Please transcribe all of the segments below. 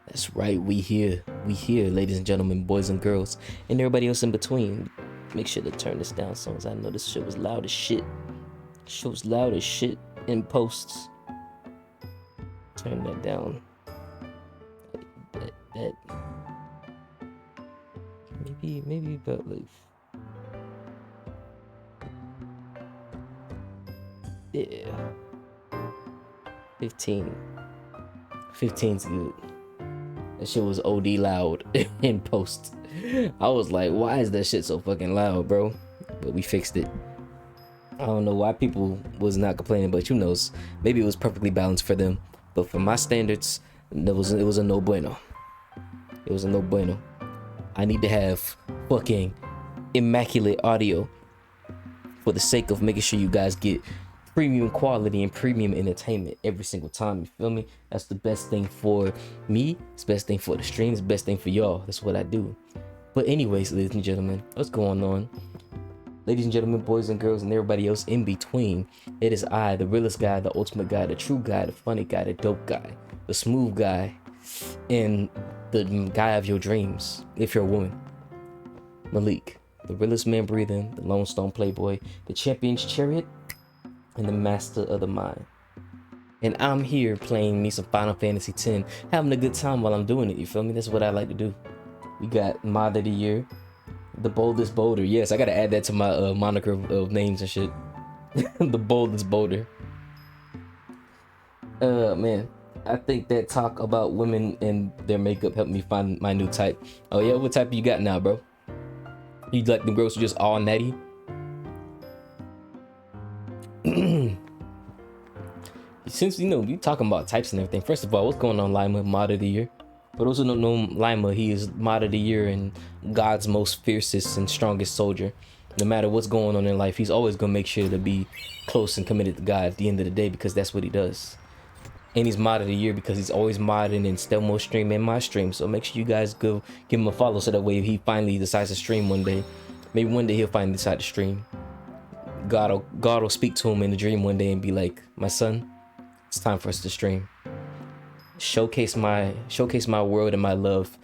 That's right, we here, ladies and gentlemen, boys and girls, and everybody else in between. Make sure to turn this down, songs. I know this shit was loud as shit. Shit was loud as shit in posts. Turn that down. That. Maybe about like. Yeah. 15. 15's good. That shit was OD loud in post. I was like, why is that shit so fucking loud, bro? But we fixed it. I don't know why people was not complaining, but who knows? Maybe it was perfectly balanced for them. But for my standards, it was a no bueno. It was a no bueno. I need to have fucking immaculate audio for the sake of making sure you guys get premium quality and premium entertainment every single time. You feel me? That's the best thing for me. It's the best thing for the stream. It's the best thing for y'all. That's what I do. But anyways, ladies and gentlemen, what's going on? Ladies and gentlemen, boys and girls, and everybody else in between, it is I, the realest guy, the ultimate guy, the true guy, the funny guy, the dope guy, the smooth guy, and the guy of your dreams, if you're a woman. Maalik, the realest man breathing, the Lone Stone Playboy, the champion's chariot, and the master of the mind. And I'm here playing me some Final Fantasy X, having a good time while I'm doing it, you feel me? That's what I like to do. We got Mod of the Year, the boldest boulder. Yes, I gotta add that to my moniker of names and shit. The boldest boulder. Man, I think that talk about women and their makeup helped me find my new type. Oh yeah, what type you got now, bro? You like the girls who just all natty? Since you know we talking about types and everything, first of all, what's going on, Lima, Mod of the Year? For those who don't know Lima, he is Mod of the Year and God's most fiercest and strongest soldier. No matter what's going on in life, he's always gonna make sure to be close and committed to God at the end of the day, because that's what he does. And he's Mod of the Year because he's always modding in Stelmo stream and my stream. So make sure you guys go give him a follow, so that way if he finally decides to stream one day, maybe one day he'll finally decide to stream. God will speak to him in a dream one day and be like, my son, it's time for us to stream. Showcase my world and my love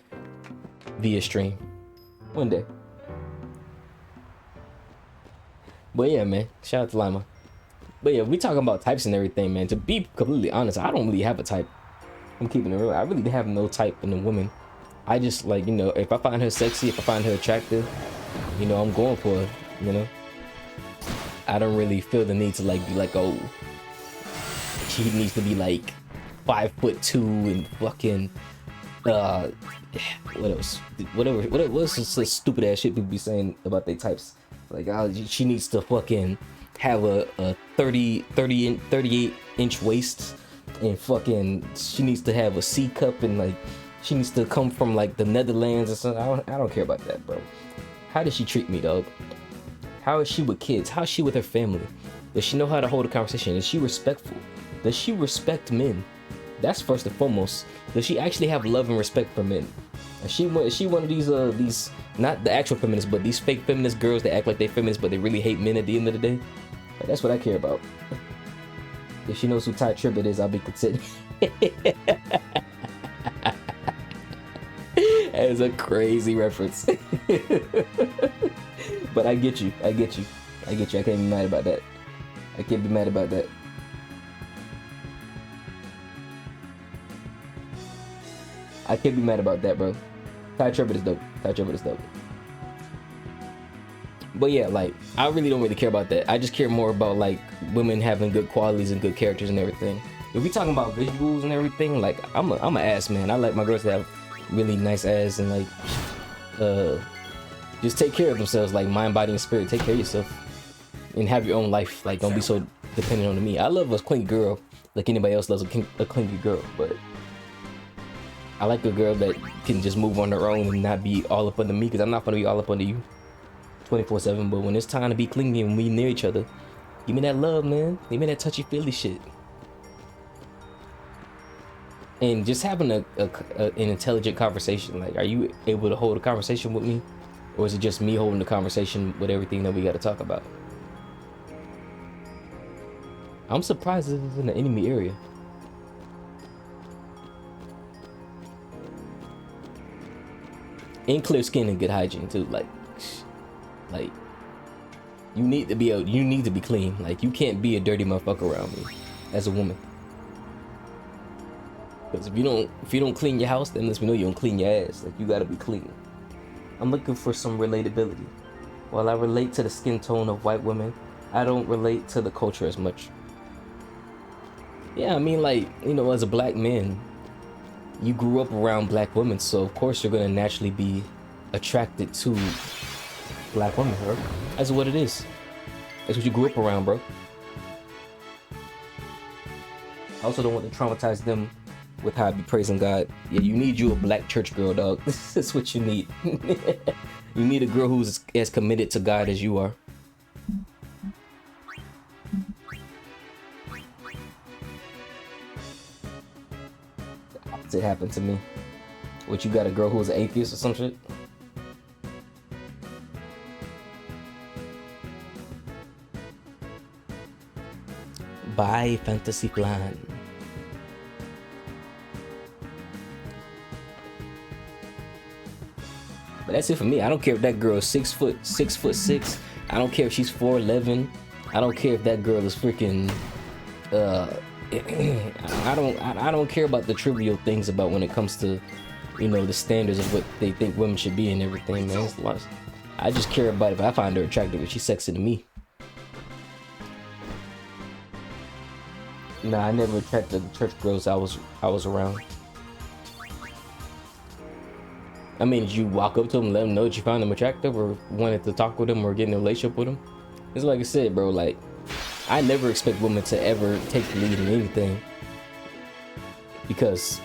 via stream one day. But yeah, man, shout out to Lima. But yeah, we talking about types and everything, man. To be completely honest, I don't really have a type. I'm keeping it real. I really have no type in a woman. I just, like, you know, if I find her sexy, if I find her attractive, you know, I'm going for her, you know. I don't really feel the need to like be like, oh, she needs to be like 5'2" and fucking what else? What's some stupid ass shit people be saying about their types? Like, oh, she needs to fucking have a 38 inch waist, and fucking she needs to have a C cup, and like she needs to come from like the Netherlands or something. I don't care about that, bro. How does she treat me, dog? How is she with kids? How is she with her family? Does she know how to hold a conversation? Is she respectful? Does she respect men? That's first and foremost. Does she actually have love and respect for men? Is she one of these not the actual feminists, but these fake feminist girls that act like they feminists but they really hate men at the end of the day? Like, that's what I care about. If she knows who Ty Tribbett is, I'll be content. That is a crazy reference. But I get you. I can't be mad about that. I can't be mad about that. I can't be mad about that, bro. Ty Tribbett is dope. But yeah, like, I really don't really care about that. I just care more about, like, women having good qualities and good characters and everything. If we talking about visuals and everything, like, I'm a ass man. I like my girls to have really nice ass and, like, just take care of themselves, like mind, body, and spirit. Take care of yourself and have your own life. Like, don't be so dependent on me. I love a clingy girl like anybody else loves a clingy girl, but I like a girl that can just move on her own and not be all up under me, because I'm not gonna be all up under you 24/7. But when it's time to be clingy and we near each other, give me that love, man. Give me that touchy-feely shit. And just having an intelligent conversation. Like, are you able to hold a conversation with me? Or is it just me holding the conversation with everything that we got to talk about? I'm surprised this is in the enemy area. and clear skin and good hygiene too. Like you need to be clean. Like you can't be a dirty motherfucker around me as a woman. Because if you don't clean your house, then lets me know you don't clean your ass. Like you gotta be clean. I'm looking for some relatability. While I relate to the skin tone of white women, I don't relate to the culture as much. Yeah, I mean, like, you know, as a black man, you grew up around black women, so of course you're gonna naturally be attracted to black women, bro. That's what it is. That's what you grew up around, bro. I also don't want to traumatize them with how I be praising God. Yeah, you need you a black church girl, dog. This is what you need. You need a girl who's as committed to God as you are. The opposite happened to me. What, you got a girl who's an atheist or some shit? Bye, fantasy plan. But that's it for me. I don't care if that girl is 6'6". I don't care if she's 4'11". I don't care if that girl is freaking. I don't care about the trivial things about when it comes to, you know, the standards of what they think women should be and everything, man. I just care about if I find her attractive, if she's sexy to me. Nah, I never attracted the church girls I was around. I mean, did you walk up to them and let them know that you found them attractive or wanted to talk with them or get in a relationship with them? It's like I said, bro, like, I never expect women to ever take the lead in anything because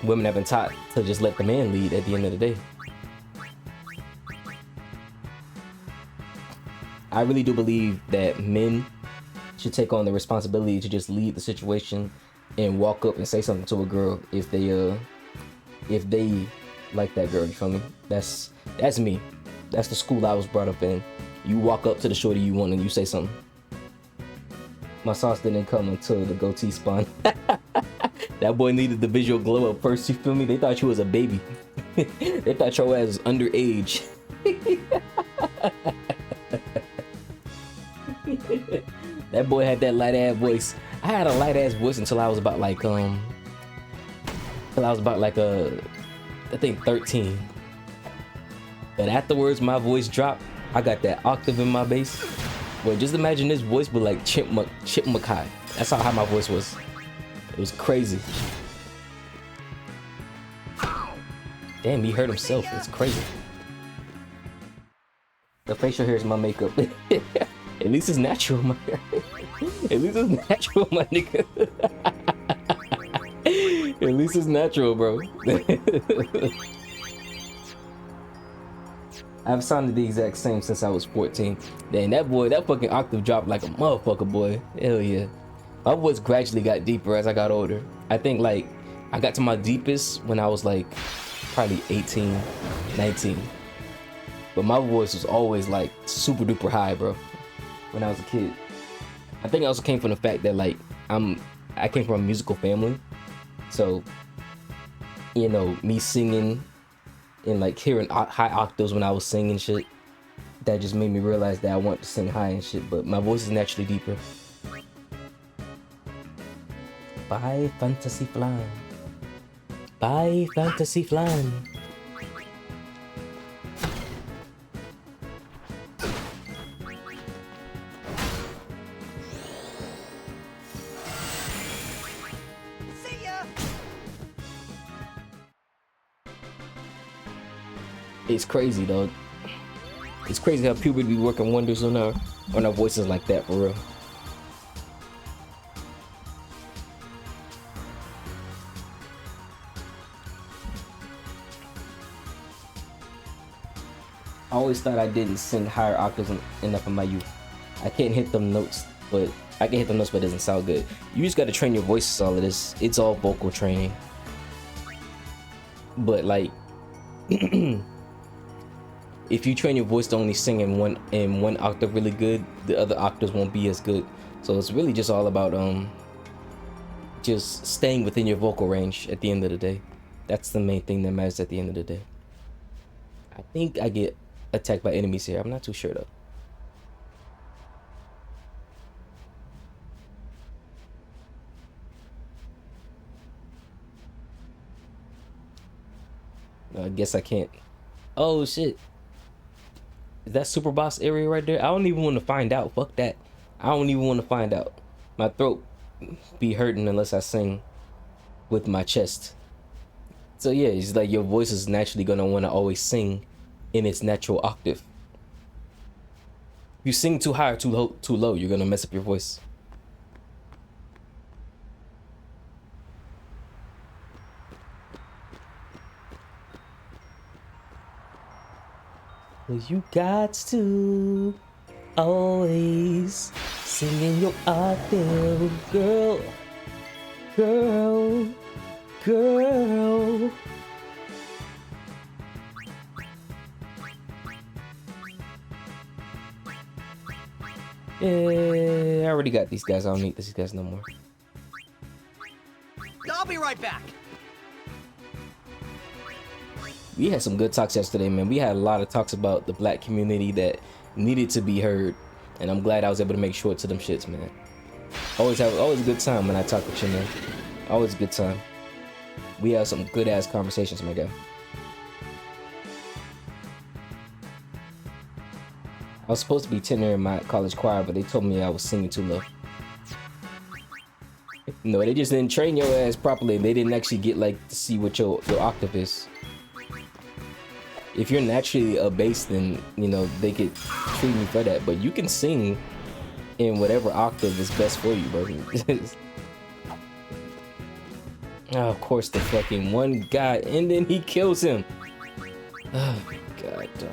women have been taught to just let the man lead at the end of the day. I really do believe that men should take on the responsibility to just lead the situation and walk up and say something to a girl if they like that girl, you feel me? That's me. That's the school I was brought up in. You walk up to the shorty you want and you say something. My sauce didn't come until the goatee spun. That boy needed the visual glow up first, you feel me? They thought you was a baby. They thought your ass was underage. That boy had that light ass voice. I had a light ass voice until I was about like I think 13. But afterwards, my voice dropped. I got that octave in my bass. But just imagine this voice, but like chipmunk high. That's how high my voice was. It was crazy. Damn, he hurt himself. It's crazy. The facial hair is my makeup. At least it's natural, my. At least it's natural, my nigga. At least it's natural, bro. I've sounded the exact same since I was 14. Dang, that fucking octave dropped like a motherfucker, boy. Hell yeah. My voice gradually got deeper as I got older. I think like I got to my deepest when I was like probably 18, 19. But my voice was always like super duper high, bro, when I was a kid. I think it also came from the fact that like I came from a musical family. So, you know, me singing and like hearing high octaves when I was singing shit, that just made me realize that I want to sing high and shit, but my voice is naturally deeper. Bye, fantasy flan. Bye, fantasy flan. It's crazy, dog. It's crazy how puberty be working wonders on our voices like that, for real. I always thought I didn't sing higher octaves enough in my youth. I can't hit them notes, but I can hit them notes, but it doesn't sound good. You just gotta train your voices. All of this, it's all vocal training. But like. If you train your voice to only sing in one octave really good, the other octaves won't be as good. So it's really just all about just staying within your vocal range at the end of the day. That's the main thing that matters at the end of the day. I think I get attacked by enemies here. I'm not too sure though. No, I guess I can't. Oh shit. Is that super boss area right there? I don't even want to find out. Fuck that. I don't even want to find out. My throat be hurting unless I sing with my chest. So yeah, it's like your voice is naturally gonna want to always sing in its natural octave. If you sing too high or too low, you're gonna mess up your voice. Well, you got to always sing in your octave, girl, girl, girl. Yeah, I already got these guys. I don't need these guys no more. I'll be right back. We had some good talks yesterday, man. We had a lot of talks about the black community that needed to be heard, and I'm glad I was able to make sure to them shits, man. Always a good time when I talk with you, man. Always a good time. We have some good ass conversations, my guy. I was supposed to be tenor in my college choir, but they told me I was singing too low. No, they just didn't train your ass properly. They didn't actually get like to see what your octave is. If you're naturally a bass, then you know they could treat me for that. But you can sing in whatever octave is best for you, bro. Oh, of course, the fucking one guy, and then he kills him. Oh my god, dog.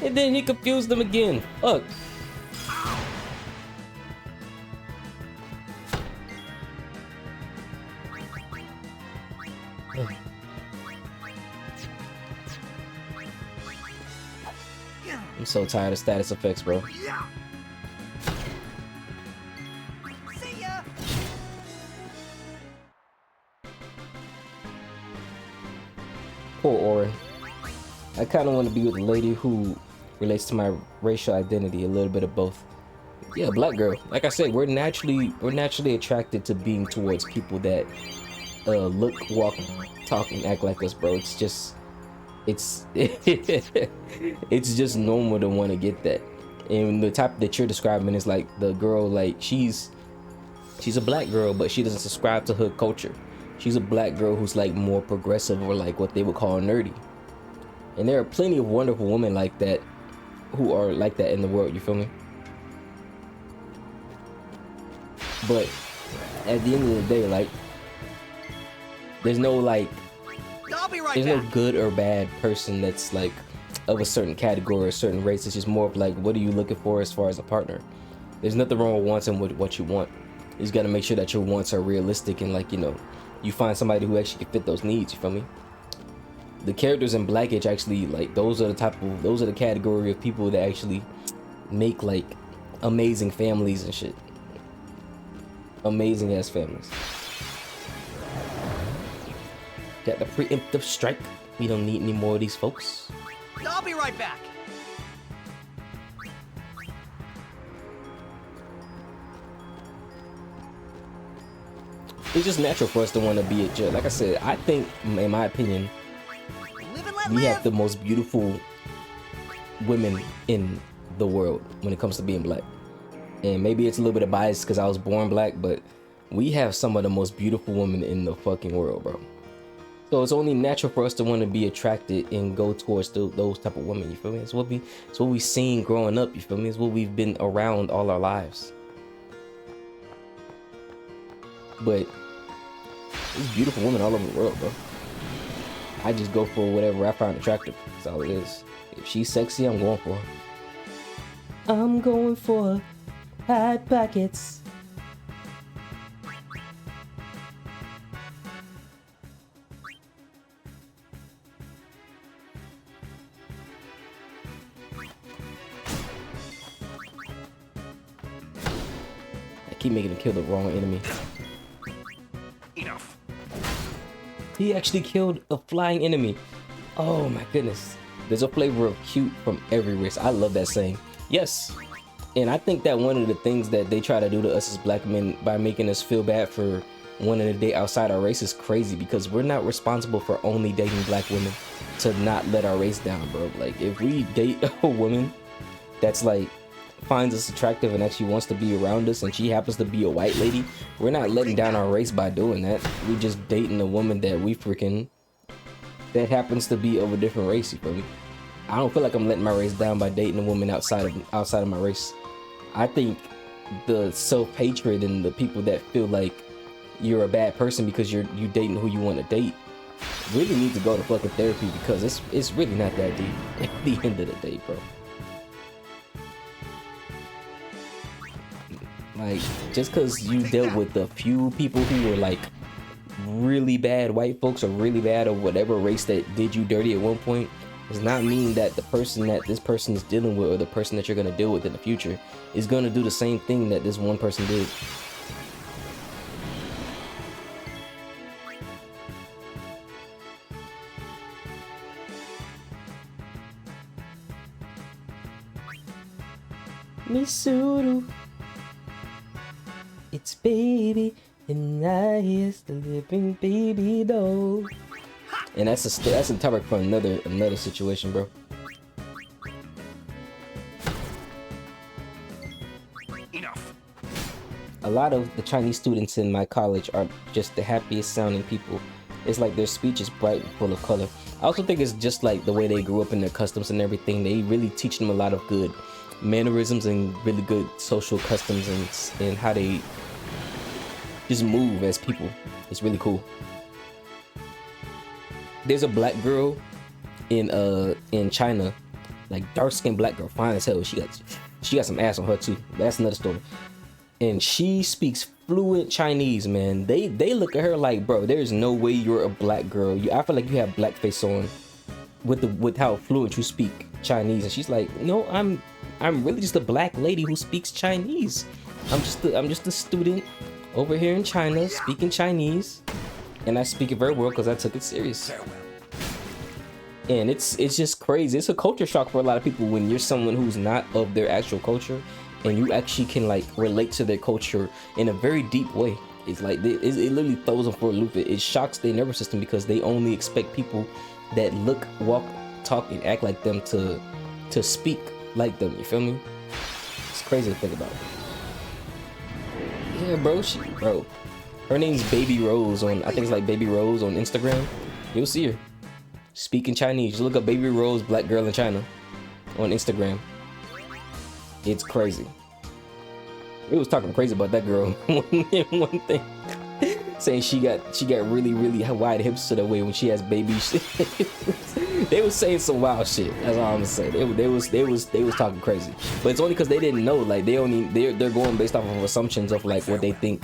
And then he confused them again. Fuck. I'm so tired of status effects, bro. See ya. Poor Orin. I kind of want to be with a lady who relates to my racial identity, a little bit of both. Yeah, black girl. Like I said, we're naturally attracted to being towards people that look, walk, talk, and act like us, bro. It's just, it's just normal to want to get that. And the type that you're describing is like the girl, like she's a black girl, but she doesn't subscribe to hood culture. She's a black girl who's like more progressive, or like what they would call nerdy. And there are plenty of wonderful women like that who are like that in the world, you feel me? But at the end of the day, like, there's no like, I'll be right there's back. no good or bad person that's like of a certain category or a certain race. It's just more of like, what are you looking for as far as a partner? There's nothing wrong with wanting what you want. You just got to make sure that your wants are realistic and like, you know, you find somebody who actually can fit those needs, you feel me? The characters in Blackage actually, like, those are the category of people that actually make like amazing families and shit. Amazing ass families. Got the preemptive strike. We don't need any more of these folks. I'll be right back. It's just natural for us to want to be a judge. Like I said, I think, in my opinion, Live and let we live. have the most beautiful women in the world when it comes to being black. And maybe it's a little bit of bias because I was born black, but we have some of the most beautiful women in the fucking world, bro. So it's only natural for us to want to be attracted and go towards those type of women, you feel me? It's what we seen growing up, you feel me? It's what we've been around all our lives. But there's beautiful women all over the world, bro. I just go for whatever I find attractive. That's all it is. If she's sexy, I'm going for her. I'm going for hot pockets. keep making him kill the wrong enemy. Enough. He actually killed a flying enemy. Oh my goodness. There's a flavor of cute from every race. I love that saying. Yes. And I think that one of the things that they try to do to us as black men by making us feel bad for wanting to date outside our race is crazy, because we're not responsible for only dating black women to not let our race down, bro. Like, if we date a woman that's like finds us attractive and actually wants to be around us and she happens to be a white lady, we're not letting down our race by doing that. We just dating a woman that we freaking that happens to be of a different race, you feel me? I don't feel like I'm letting my race down by dating a woman outside of my race. I think the self-hatred and the people that feel like you're a bad person because you dating who you want to date really need to go to fucking therapy, because it's really not that deep at the end of the day, bro. Like, just because you dealt with a few people who were like really bad white folks or really bad or whatever race that did you dirty at one point does not mean that the person that this person is dealing with or the person that you're going to deal with in the future is going to do the same thing that this one person did. Misuru, it's baby, and I is the living baby though. And that's a topic for another situation, bro. Enough. A lot of the Chinese students in my college are just the happiest sounding people. It's like their speech is bright and full of color. I also think it's just like the way they grew up and their customs and everything. They really teach them a lot of good mannerisms and really good social customs and how they just move as people. It's really cool. There's a black girl in China, like dark skinned black girl, fine as hell. She got some ass on her too. That's another story. And she speaks fluent Chinese, man. They look at her like, bro, there's no way you're a black girl. I feel like you have blackface on with how fluent you speak Chinese. And she's like, no, I'm really just a black lady who speaks Chinese. I'm just a student over here in China speaking Chinese, and I speak it very well because I took it serious. And it's just crazy. It's a culture shock for a lot of people when you're someone who's not of their actual culture and you actually can like relate to their culture in a very deep way. It's like it literally throws them for a loop. It shocks their nervous system because they only expect people that look, walk, talk, and act like them to speak like them. You feel me? It's crazy to think about. Yeah, bro. Her name's Baby Rose on, I think it's like Baby Rose on Instagram. You'll see her speaking Chinese. Just look up Baby Rose, black girl in China on Instagram. It's crazy. We was talking crazy about that girl one thing, saying she got really wide hips to the way when she has babies. They was saying some wild shit. That's all I'm gonna say. They was talking crazy, but it's only because they didn't know. Like they're going based off of assumptions of like what they think,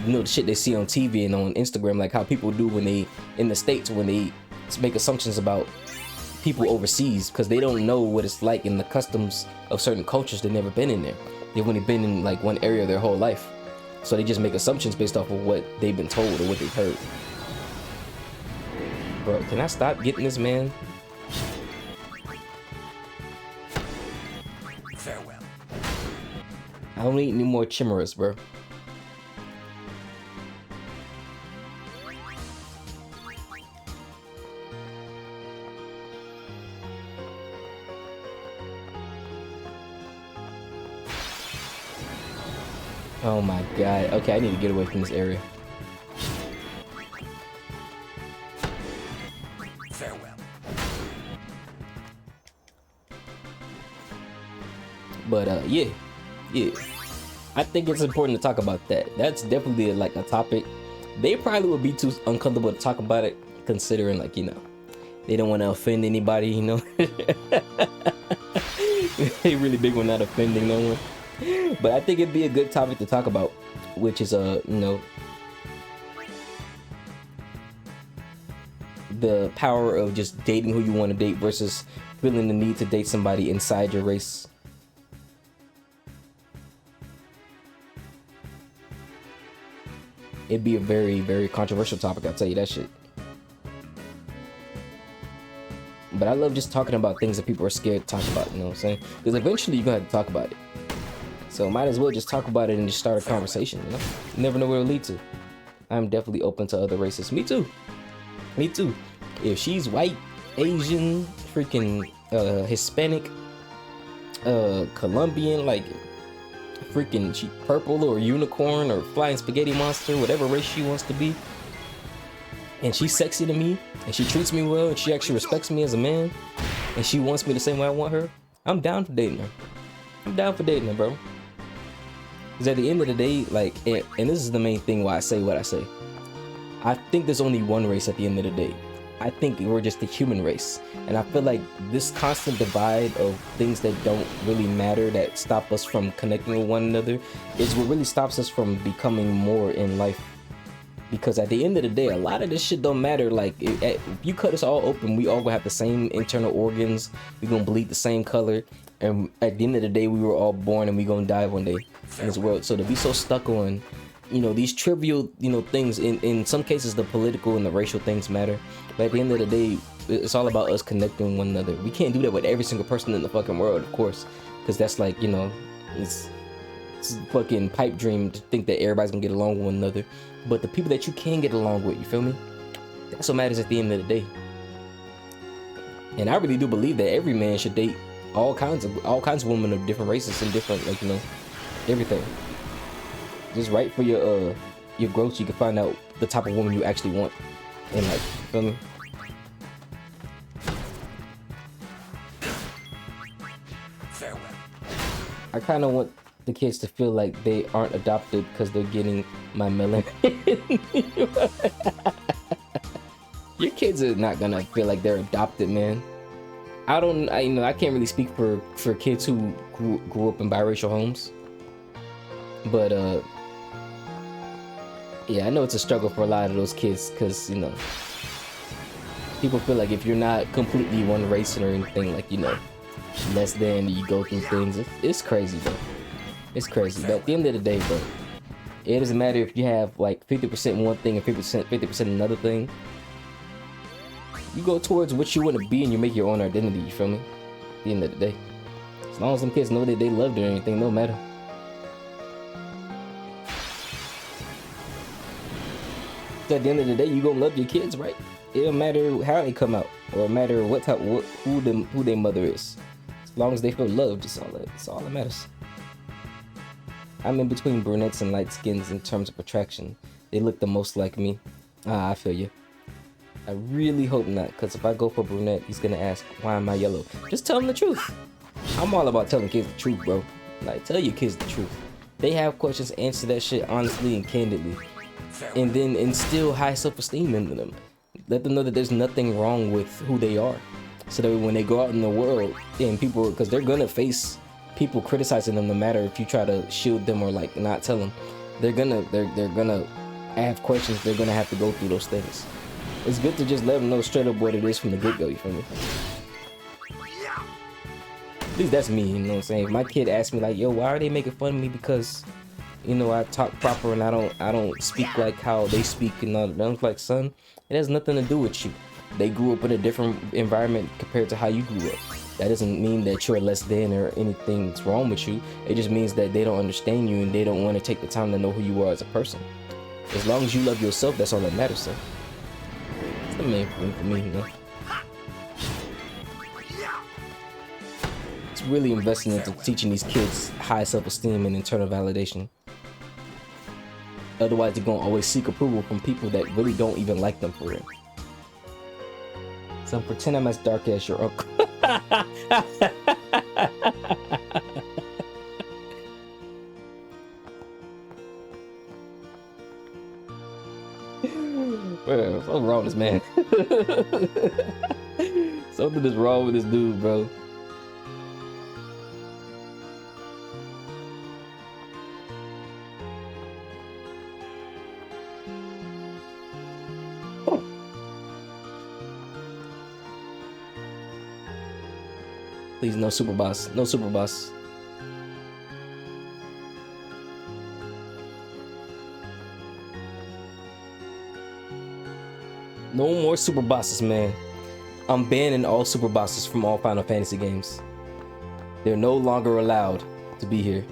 you know, the shit they see on TV and on Instagram, like how people do when they in the States when they make assumptions about people overseas, because they don't know what it's like in the customs of certain cultures. They've never been in there. They've only been in like one area their whole life, so they just make assumptions based off of what they've been told or what they've heard. Bro, can I stop getting this man? Farewell. I don't need any more chimeras, bro. Oh my god. Okay, I need to get away from this area. Farewell. But yeah. I think it's important to talk about that. That's definitely like a topic. They probably would be too uncomfortable to talk about it, considering like, you know, they don't want to offend anybody, you know. They really big on not offending no one. But I think it'd be a good topic to talk about, which is you know, the power of just dating who you want to date versus feeling the need to date somebody inside your race. it'd be a very, very controversial topic. I'll tell you that shit. But I love just talking about things that people are scared to talk about. You know what I'm saying? Because eventually you're gonna have to talk about it. So might as well just talk about it and just start a conversation. You know, you never know where it'll lead to. I'm definitely open to other races. Me too. Me too. If she's white, Asian, freaking Hispanic, Colombian, like freaking she purple or unicorn or flying spaghetti monster, whatever race she wants to be, and she's sexy to me and she treats me well and she actually respects me as a man and she wants me the same way I want her, I'm down for dating her. I'm down for dating her, bro. Because at the end of the day, like, and this is the main thing why I say what I say, I think there's only one race at the end of the day. I think we're just the human race. And I feel like this constant divide of things that don't really matter, that stop us from connecting with one another, is what really stops us from becoming more in life. Because at the end of the day, a lot of this shit don't matter. Like, if you cut us all open, we all gonna have the same internal organs, we gonna bleed the same color, and at the end of the day, we were all born and we gonna die one day in this world. So to be so stuck on, you know, these trivial, you know, things, in some cases the political and the racial things matter, but at the end of the day, it's all about us connecting with one another. We can't do that with every single person in the fucking world, of course, because that's like, you know, it's a fucking pipe dream to think that everybody's gonna get along with one another. But the people that you can get along with, you feel me, that's what matters at the end of the day. And I really do believe that every man should date all kinds of women of different races and different, like, you know, everything. Just right for your growth, you can find out the type of woman you actually want in life. Feel me? Farewell. I kind of want the kids to feel like they aren't adopted because they're getting my melanin. Your kids are not gonna feel like they're adopted, man. I can't really speak for kids who grew up in biracial homes, but yeah, I know it's a struggle for a lot of those kids, because, you know, people feel like if you're not completely one race or anything, like, you know, less than, you go through things. It's crazy, bro. It's crazy. But at the end of the day, bro, it doesn't matter if you have like 50% one thing and 50% another thing. You go towards what you want to be and you make your own identity, you feel me? At the end of the day, as long as them kids know that they loved or anything, no matter. At the end of the day, you gonna love your kids, right? It don't matter how they come out, or matter what type, who their mother is. As long as they feel loved, it's all that matters. I'm in between brunettes and light skins in terms of attraction. They look the most like me. I feel you. I really hope not, because if I go for brunette, he's gonna ask, why am I yellow? Just tell him the truth. I'm all about telling kids the truth, bro. Like, tell your kids the truth. They have questions, answer that shit honestly and candidly. And then instill high self-esteem into them. Let them know that there's nothing wrong with who they are. So that when they go out in the world, and people, because they're gonna face people criticizing them no matter if you try to shield them or like not tell them. They're gonna have questions, they're gonna have to go through those things. It's good to just let them know straight up what it is from the get-go, you feel me? At least that's me, you know what I'm saying? If my kid asks me like, yo, why are they making fun of me because, you know, I talk proper and I don't speak like how they speak and all that. I'm like, son, it has nothing to do with you. They grew up in a different environment compared to how you grew up. That doesn't mean that you're less than or anything's wrong with you. It just means that they don't understand you and they don't want to take the time to know who you are as a person. As long as you love yourself, that's all that matters, son. It's the main thing for me, you know. It's really investing into teaching these kids high self-esteem and internal validation. Otherwise, they're gonna always seek approval from people that really don't even like them for real. So pretend I'm as dark as your uncle. Bro, something wrong with this man. Something is wrong with this dude, bro. Please, no super boss. No super boss. No more super bosses, man. I'm banning all super bosses from all Final Fantasy games. They're no longer allowed to be here.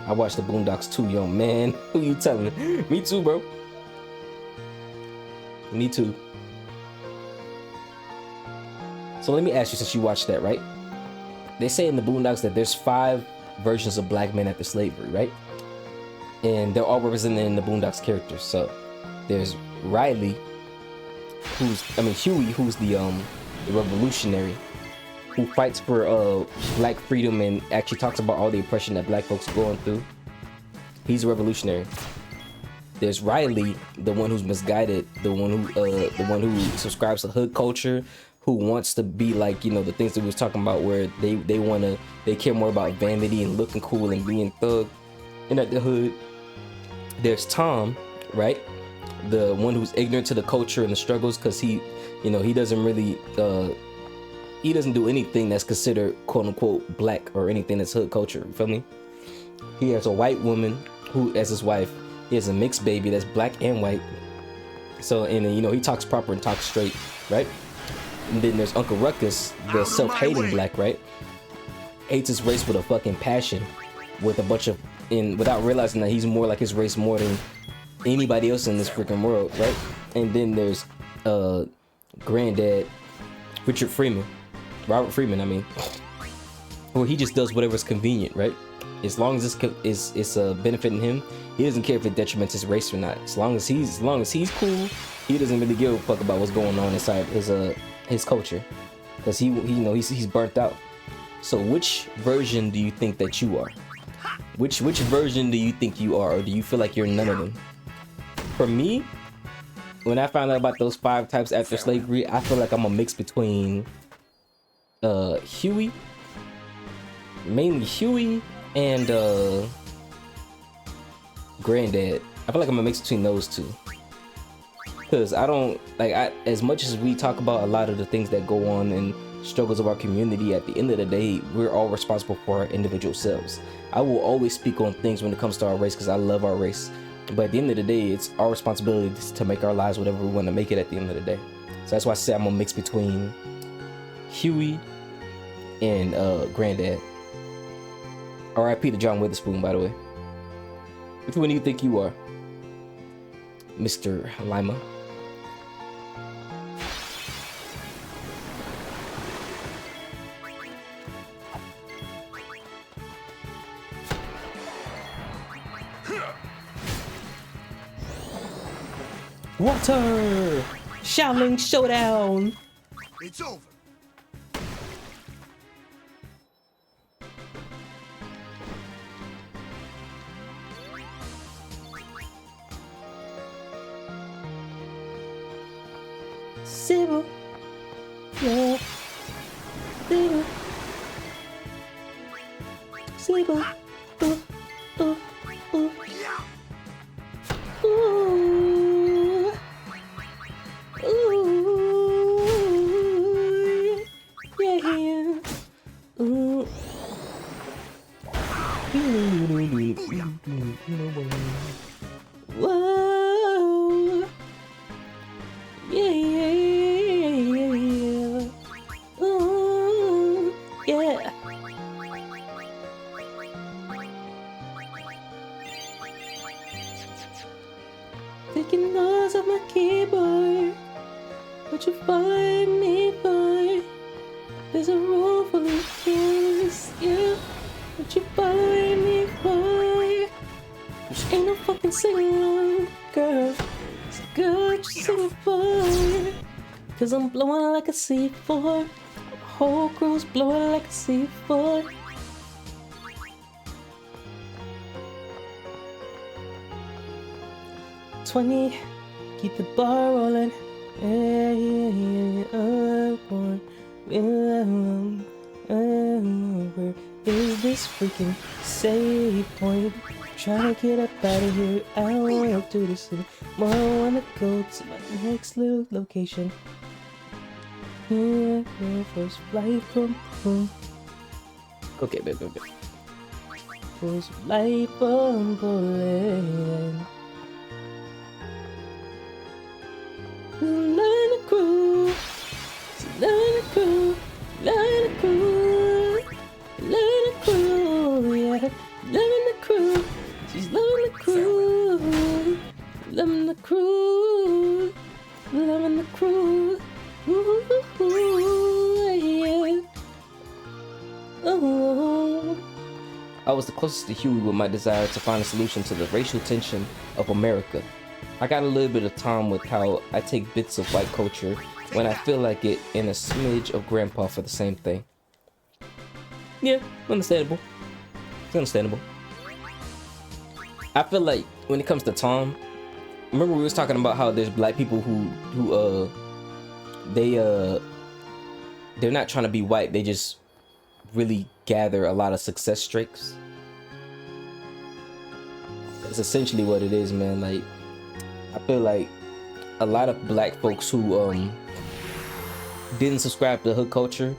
I watched the Boondocks too, young man. Who you telling? Me too, bro. Me too. So let me ask you, since you watched that, right? They say in the Boondocks that there's 5 versions of black men after slavery, right? And they're all represented in the Boondocks characters. So there's Huey, who's the revolutionary, who fights for black freedom and actually talks about all the oppression that black folks are going through. He's a revolutionary. There's Riley, the one who's misguided, the one who subscribes to hood culture, who wants to be like, you know, the things that we was talking about, where they care more about vanity and looking cool and being thug and at the hood. There's Tom, right? The one who's ignorant to the culture and the struggles, because he doesn't really he doesn't do anything that's considered quote unquote black or anything that's hood culture. You feel me? He has a white woman who as his wife. He has a mixed baby that's black and white. So, and you know, he talks proper and talks straight, right? And then there's Uncle Ruckus, the self-hating black, right? Hates his race with a fucking passion, with a bunch of, without realizing that he's more like his race more than anybody else in this freaking world, right? And then there's Granddad, Robert Freeman, I mean, where he just does whatever's convenient, right? As long as it's benefiting him, he doesn't care if it detriments his race or not. As long as he's cool, he doesn't really give a fuck about what's going on inside his culture, because he's burnt out. So which version do you think that you are? Which version do you think you are, or do you feel like you're none of them? For me, when I found out about those 5 types after slavery, I feel like I'm a mix between Huey, mainly Huey, and Granddad. I feel like I'm a mix between those two, because as much as we talk about a lot of the things that go on and struggles of our community, at the end of the day, we're all responsible for our individual selves. I will always speak on things when it comes to our race, because I love our race, but at the end of the day, it's our responsibility to make our lives whatever we want to make it at the end of the day. So that's why I say I'm a mix between Huey and Granddad. R.I.P. to John Witherspoon, by the way. Which one do you think you are, Mr. Lima? Water! Shaolin Showdown! It's over. Zero. Yeah. Zero. Zero. Ooh. Yeah. Ooh. Whoa. Yeah. Ooh. Yeah. Taking notes off my keyboard. What you find me for? There's a room full of kids, yeah. What you find me for? Ain't no fucking sing-along, girl. It's good you sing for. Cause I'm blowing like a C4. Whole crew's blowing like a C4. $20, keep the bar rolling. Where is this freaking save point? Trying to get up out of here. I don't wanna do this anymore. I wanna go to my next little location. Yeah, first flight from home. Okay, baby. First flight from Poland. Loving the crew. She's loving the crew. Loving the crew. Loving the crew. Yeah. Loving the crew. She's loving the crew. Loving the crew. Loving the crew. Ooh, yeah. Oh. I was the closest to Huey with my desire to find a solution to the racial tension of America. I got a little bit of time with how I take bits of white culture when I feel like it and a smidge of grandpa for the same thing. Yeah, understandable. It's understandable. I feel like when it comes to Tom, remember we was talking about how there's black people who they're not trying to be white, they just really gather a lot of success streaks. That's essentially what it is, man. Like, I feel like a lot of black folks who didn't subscribe to hood culture,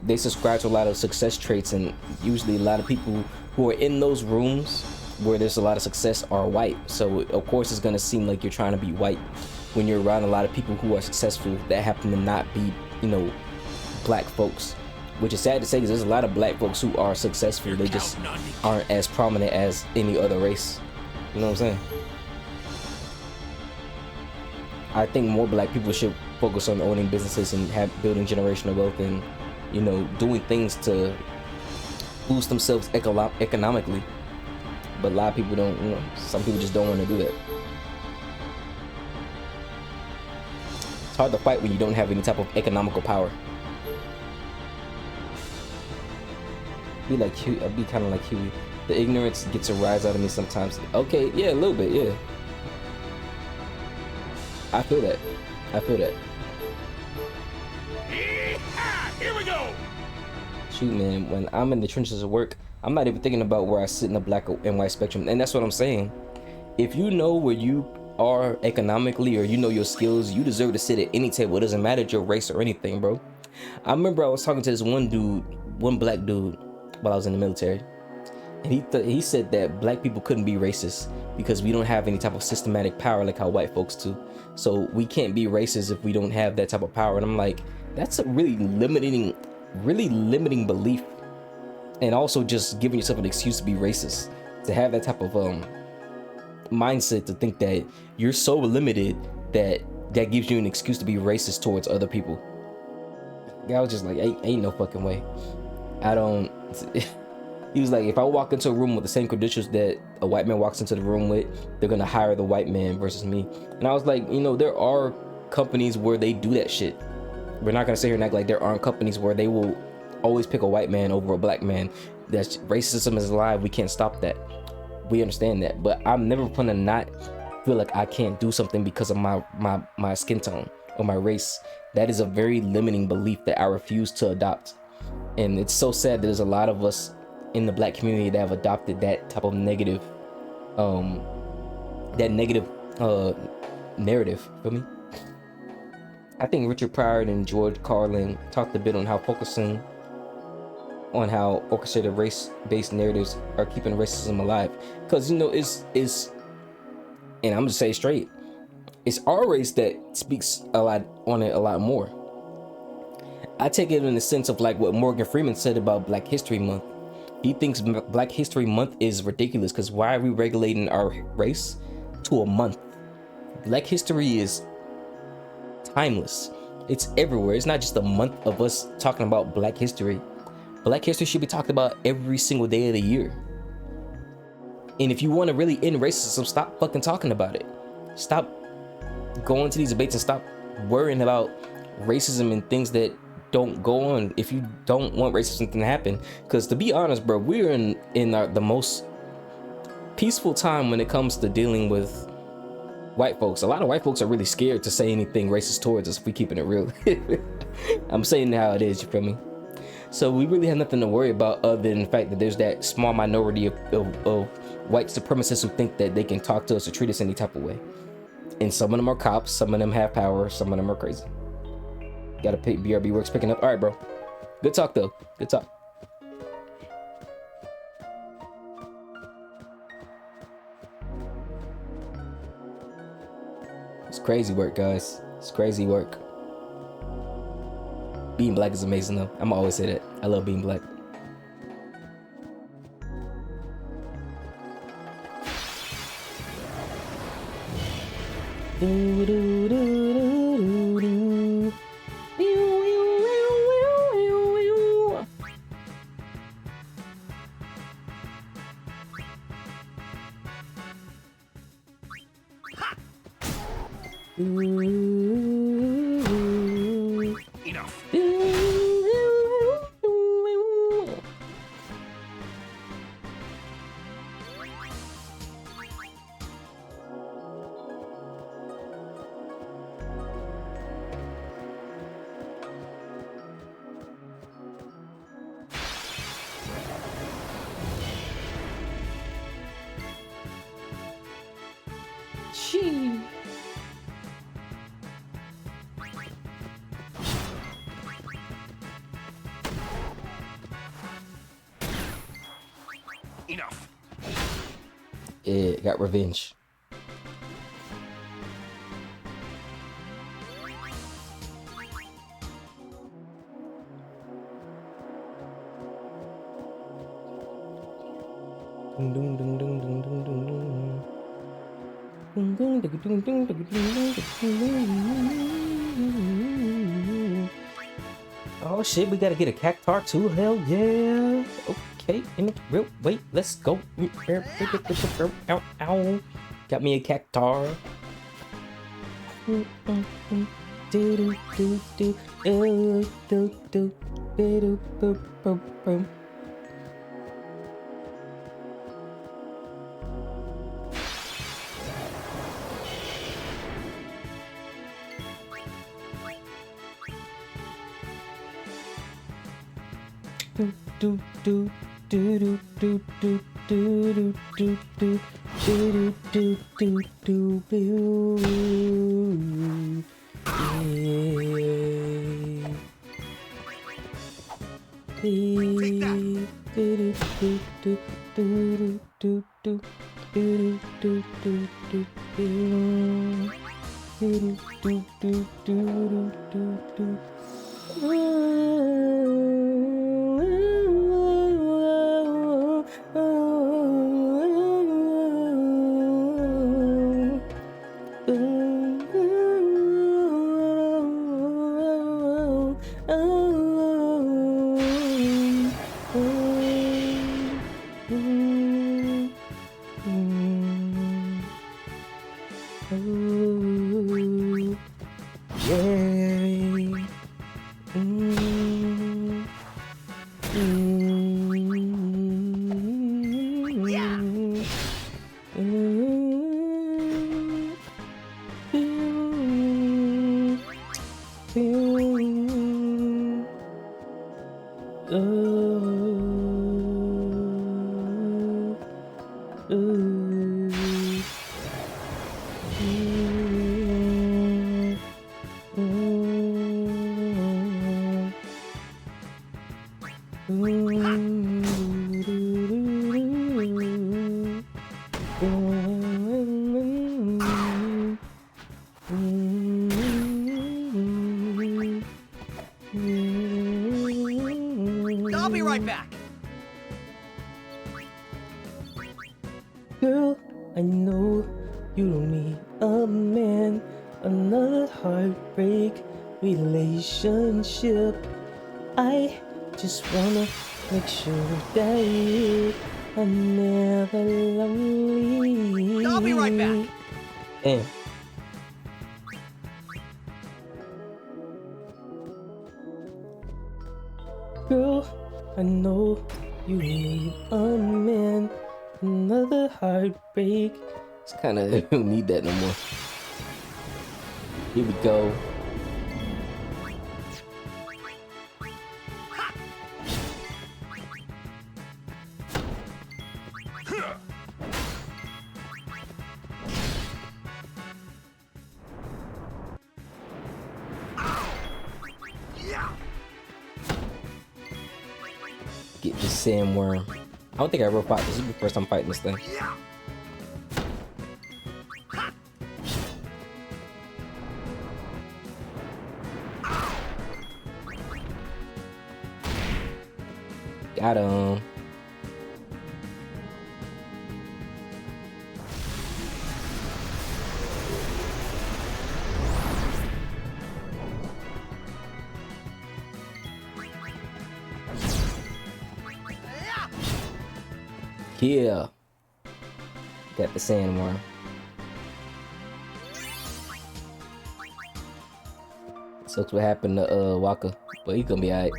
they subscribe to a lot of success traits, and usually a lot of people who are in those rooms where there's a lot of success are white. So of course it's gonna seem like you're trying to be white when you're around a lot of people who are successful that happen to not be, you know, black folks. Which is sad to say because there's a lot of black folks who are successful. They just aren't as prominent as any other race. You know what I'm saying? I think more black people should focus on owning businesses and building generational wealth and, you know, doing things to boost themselves economically. But a lot of people don't, you know, some people just don't want to do that. It's hard to fight when you don't have any type of economical power. Be like Huey, I'll be kind of like Huey. The ignorance gets a rise out of me sometimes. Okay, yeah, a little bit, yeah. I feel that. I feel that. Here we go. Shoot, man, when I'm in the trenches of work, I'm not even thinking about where I sit in the black and white spectrum. And that's what I'm saying. If you know where you are economically or you know your skills, you deserve to sit at any table. It doesn't matter your race or anything, bro. I remember I was talking to this one black dude while I was in the military, and he said that black people couldn't be racist because we don't have any type of systematic power like how white folks do. So we can't be racist if we don't have that type of power. And I'm like, that's a really limiting belief, and also just giving yourself an excuse to be racist, to have that type of mindset to think that you're so limited that gives you an excuse to be racist towards other people. I was just like, ain't no fucking way. I don't. He was like, if I walk into a room with the same credentials that a white man walks into the room with, they're gonna hire the white man versus me. And I was like, you know, there are companies where they do that shit. We're not gonna sit here and act like there aren't companies where they will always pick a white man over a black man. That's racism is alive. We can't stop that. We understand that, but I'm never gonna not feel like I can't do something because of my skin tone or my race. That is a very limiting belief that I refuse to adopt. And it's so sad that there's a lot of us in the black community that have adopted that type of negative narrative for me. I think Richard Pryor and George Carlin talked a bit on how focusing on how orchestrated race-based narratives are keeping racism alive. Because, you know, it's and I'm just saying straight, it's our race that speaks a lot on it a lot more. I take it in the sense of like what Morgan Freeman said about Black History Month. He thinks Black History Month is ridiculous because why are we regulating our race to a month? Black history is timeless. It's everywhere. It's not just a month of us talking about Black history. Black history should be talked about every single day of the year. And if you want to really end racism, stop fucking talking about it. Stop going to these debates and stop worrying about racism and things that don't go on if you don't want racism to happen. Because to be honest, bro, we're in the most peaceful time when it comes to dealing with white folks. A lot of white folks are really scared to say anything racist towards us if we keeping it real. I'm saying how it is, you feel me? So we really have nothing to worry about other than the fact that there's that small minority of white supremacists who think that they can talk to us or treat us any type of way. And some of them are cops, some of them have power, some of them are crazy. Gotta pay. BRB works picking up. All right, bro. Good talk, though. Good talk. It's crazy work, guys. It's crazy work. Being black is amazing, though. I'm always say that. I love being black. Enough. She. Enough. Yeah, got revenge. Oh shit, we gotta get a cactar too. Hell yeah. Okay, wait, let's go. Ow, ow. Got me a cactar. I'll be right back. Girl, I know you don't need a man, another heartbreak relationship. I just wanna make sure that you are never lonely. I'll be right back. Damn. Girl, I know you need a man, another heartbreak. It's kinda, I don't need that no more. Here we go. Get the sandworm. I don't think I ever fought this. This is the first time fighting this thing. Got him. Yeah. Got the sandworm. Sucks what happened to Waka, but he gonna be alright.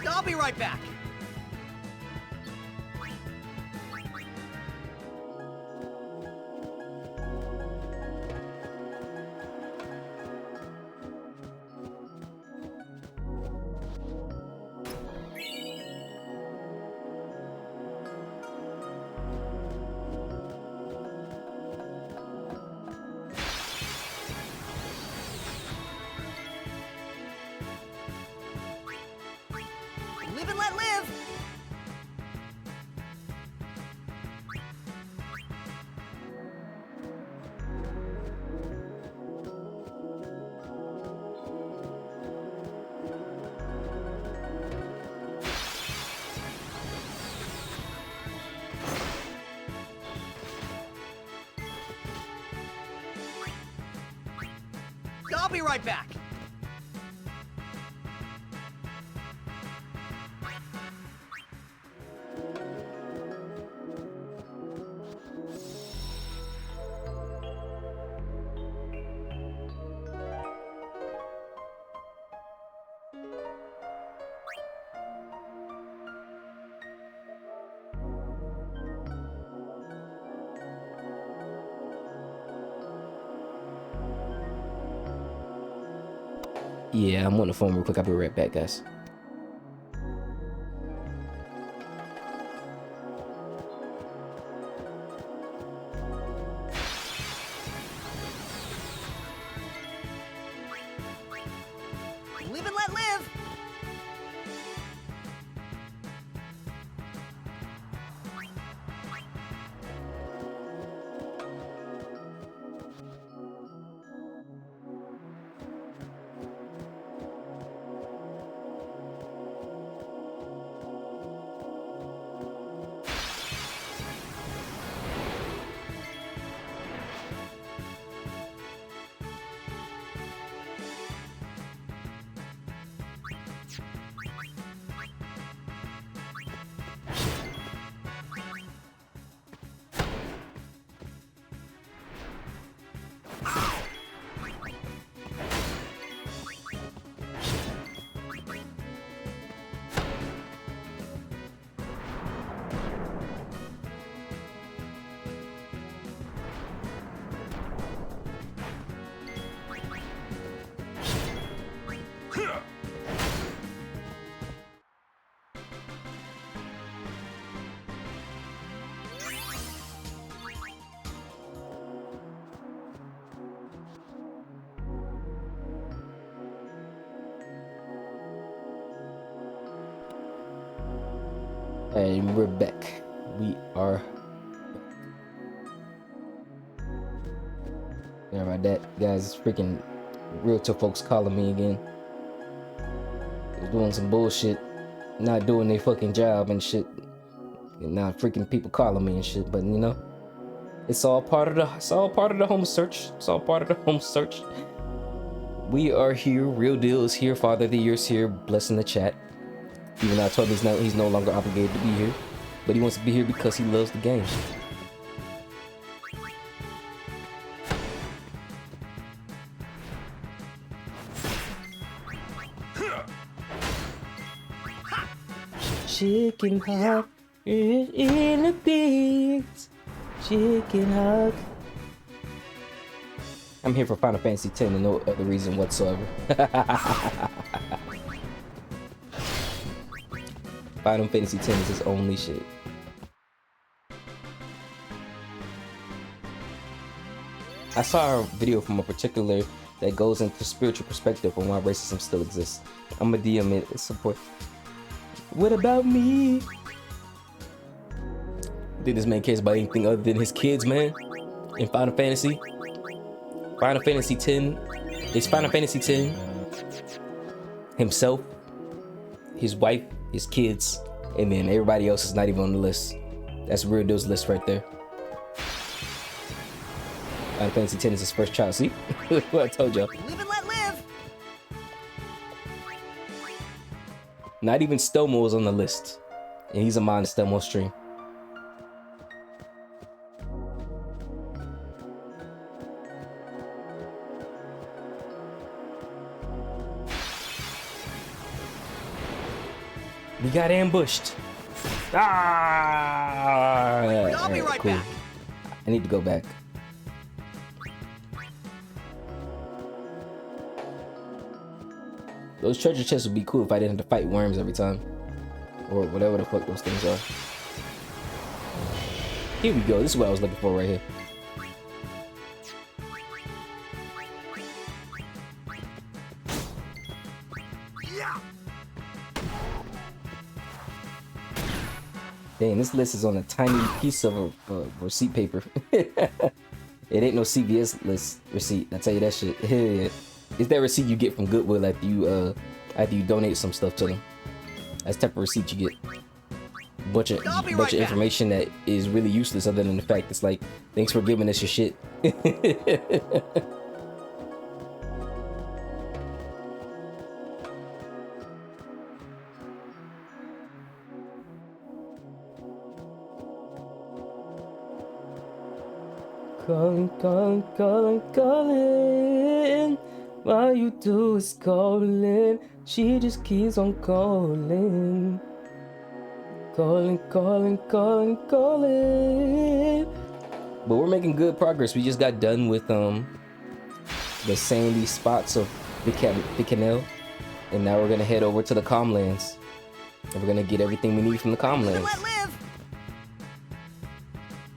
I'll be right back. Live and let live. I'll be right back. Yeah, I'm on the phone real quick. I'll be right back, guys. Live and let live. And we're back. We are. Sorry about that, guys. It's freaking realtor folks calling me again. They're doing some bullshit, not doing their fucking job and shit. And now freaking people calling me and shit. But you know, it's all part of the home search. It's all part of the home search. We are here. Real Deal is here. Father of the Year's here, blessing the chat. Even though I told him he's no longer obligated to be here, but he wants to be here because he loves the game. Chicken hawk is in the beats. Chicken hawk. I'm here for Final Fantasy X and no other reason whatsoever. Final Fantasy X is his only shit. I saw a video from a particular that goes into spiritual perspective on why racism still exists. I'm a DM it, support. What about me? I think this man cares about anything other than his kids, man. In Final Fantasy. Final Fantasy X is Final Fantasy X. Himself, his wife, his kids, and then everybody else is not even on the list. That's Real Deal's list right there. Final Fantasy X is his first child. See? What I told y'all. Live and let live. Not even Stomo was on the list. And he's a Mon Stomo stream. We got ambushed. Ah! I'll be right cool. back. I need to go back. Those treasure chests would be cool if I didn't have to fight worms every time. Or whatever the fuck those things are. Here we go. This is what I was looking for right here. Dang, this list is on a tiny piece of receipt paper. It ain't no CVS list receipt. I tell you that shit. It's that receipt you get from Goodwill after you donate some stuff to them. That's the type of receipt you get. Bunch of information that is really useless other than the fact it's like, thanks for giving us your shit. Calling, calling, calling, calling. All you do is calling. She just keeps on calling. Calling, calling, calling, calling. But we're making good progress. We just got done with the sandy spots of the canal. And now we're gonna head over to the Calmlands. And we're gonna get everything we need from the Calmlands.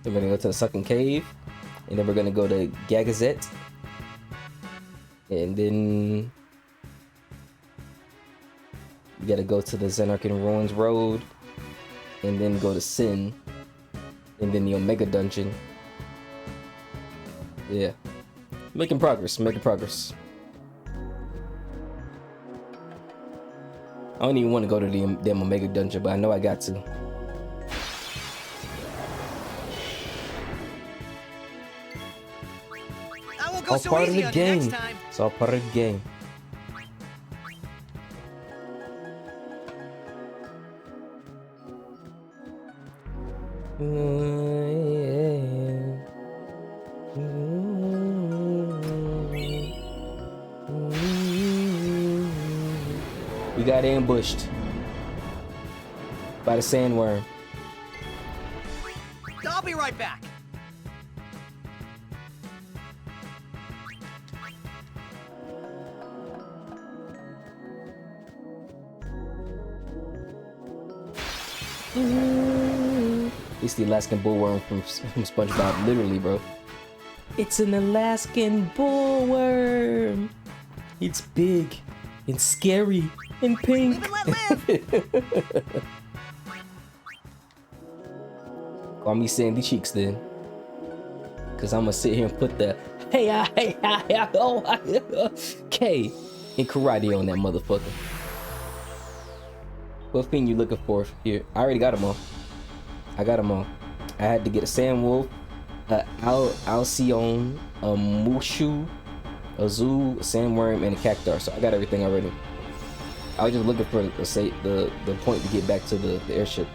Then we're gonna go to the Sucking Cave. And then we're gonna go to Gagazet. And then we gotta go to the Xenarch and Ruins Road. And then go to Sin. And then the Omega Dungeon. Yeah. Making progress, making progress. I don't even want to go to the damn Omega Dungeon, but I know I got to. All part of the game. It's all part of the game. We got ambushed by the sandworm. I'll be right back. It's the Alaskan bullworm from SpongeBob, literally, bro. It's an Alaskan bullworm. It's big and scary and pink. Live and let live. Call me Sandy Cheeks then. Cause I'm gonna sit here and put the hey oh K in karate on that motherfucker. What thing you looking for here? I already got them all. I got them all. I had to get a Sandwolf, Alcyone, a Mushu, a Zoo, a Sandworm, and a Cactar. So I got everything already. I was just looking for the point to get back to the airship.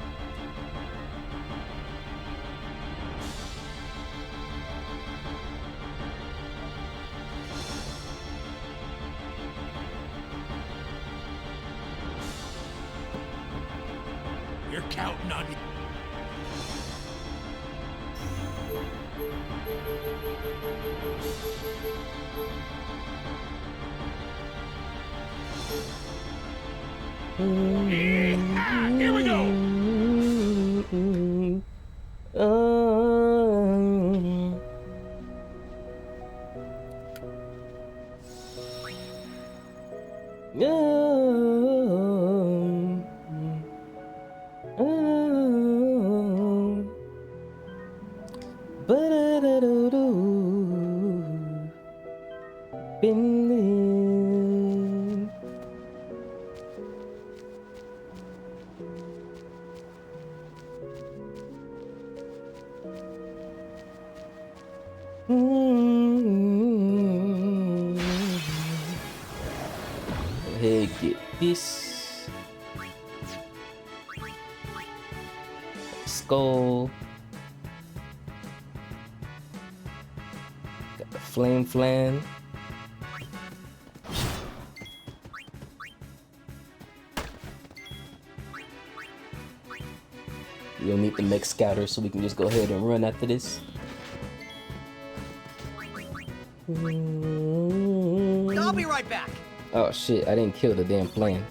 You're counting on me. Yeah, here we go. Hey, get this skull. Got the flame flan. We don't need the mech scatter, so we can just go ahead and run after this. I'll be right back. Oh shit, I didn't kill the damn plane.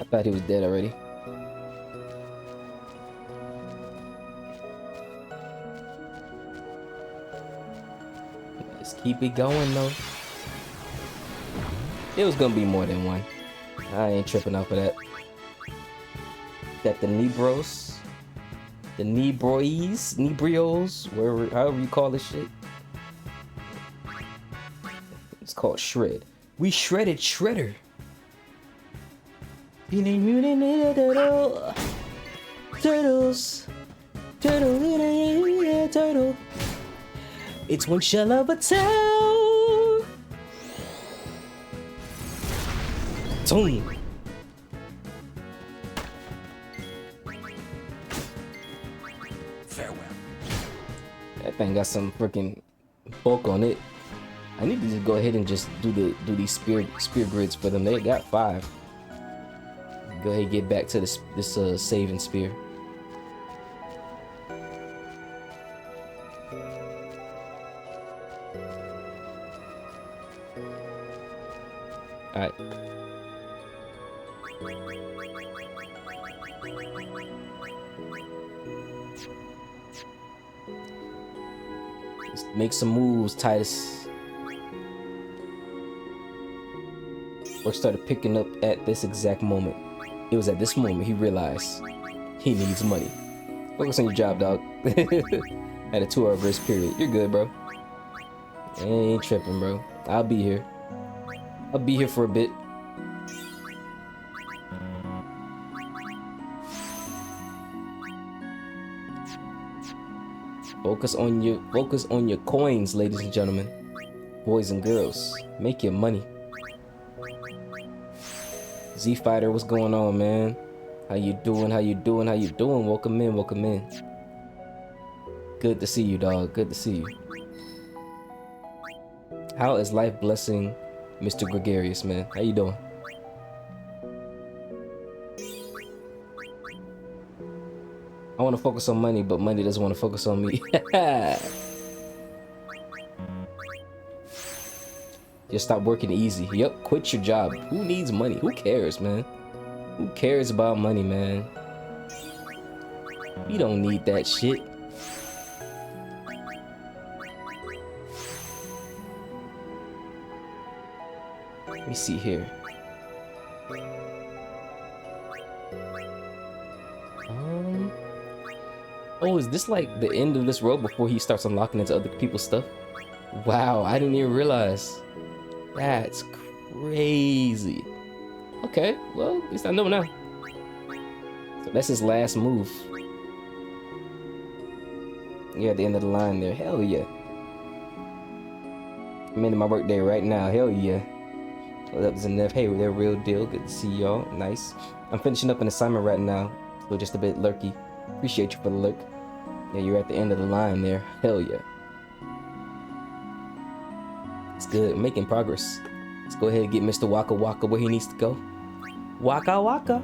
I thought he was dead already. Let's keep it going though. It was gonna be more than one. I ain't tripping off of that. Got the Nebros. The Nebrios, wherever, however you call this shit. It's called Shred. We shredded Shredder. Turtles. Turtle. It's one shell of a town. Boom. Farewell. That thing got some freaking bulk on it. I need to just go ahead and just do these spear grids for them. They got 5. Go ahead and get back to this saving spear. All right. Let's make some moves, Titus. Or started picking up at this exact moment. It was at this moment he realized he needs money. Focus on your job, dog. At a 2-hour grace period. You're good, bro. I ain't tripping, bro. I'll be here. I'll be here for a bit. Focus on your coins, ladies and gentlemen. Boys and girls. Make your money. Z Fighter, what's going on, man? How you doing? Welcome in. Good to see you, dog. Good to see you. How is life blessing Mr. Gregarious, man? How you doing? I want to focus on money, but money doesn't want to focus on me. Just stop working easy. Yep, quit your job. Who needs money? Who cares, man? Who cares about money, man? You don't need that shit. Let me see here. Oh, is this like the end of this road before he starts unlocking into other people's stuff? Wow, I didn't even realize. That's crazy. Okay, well, at least I know now. So that's his last move. Yeah, at the end of the line there. Hell yeah. I'm ending my workday right now. Hell yeah. Well, that was enough. Hey, they're real deal. Good to see y'all. Nice. I'm finishing up an assignment right now. So just a bit lurky. Appreciate you for the lurk. Yeah, you're at the end of the line there. Hell yeah. It's good. Making progress. Let's go ahead and get Mr. Waka Waka where he needs to go. Waka Waka.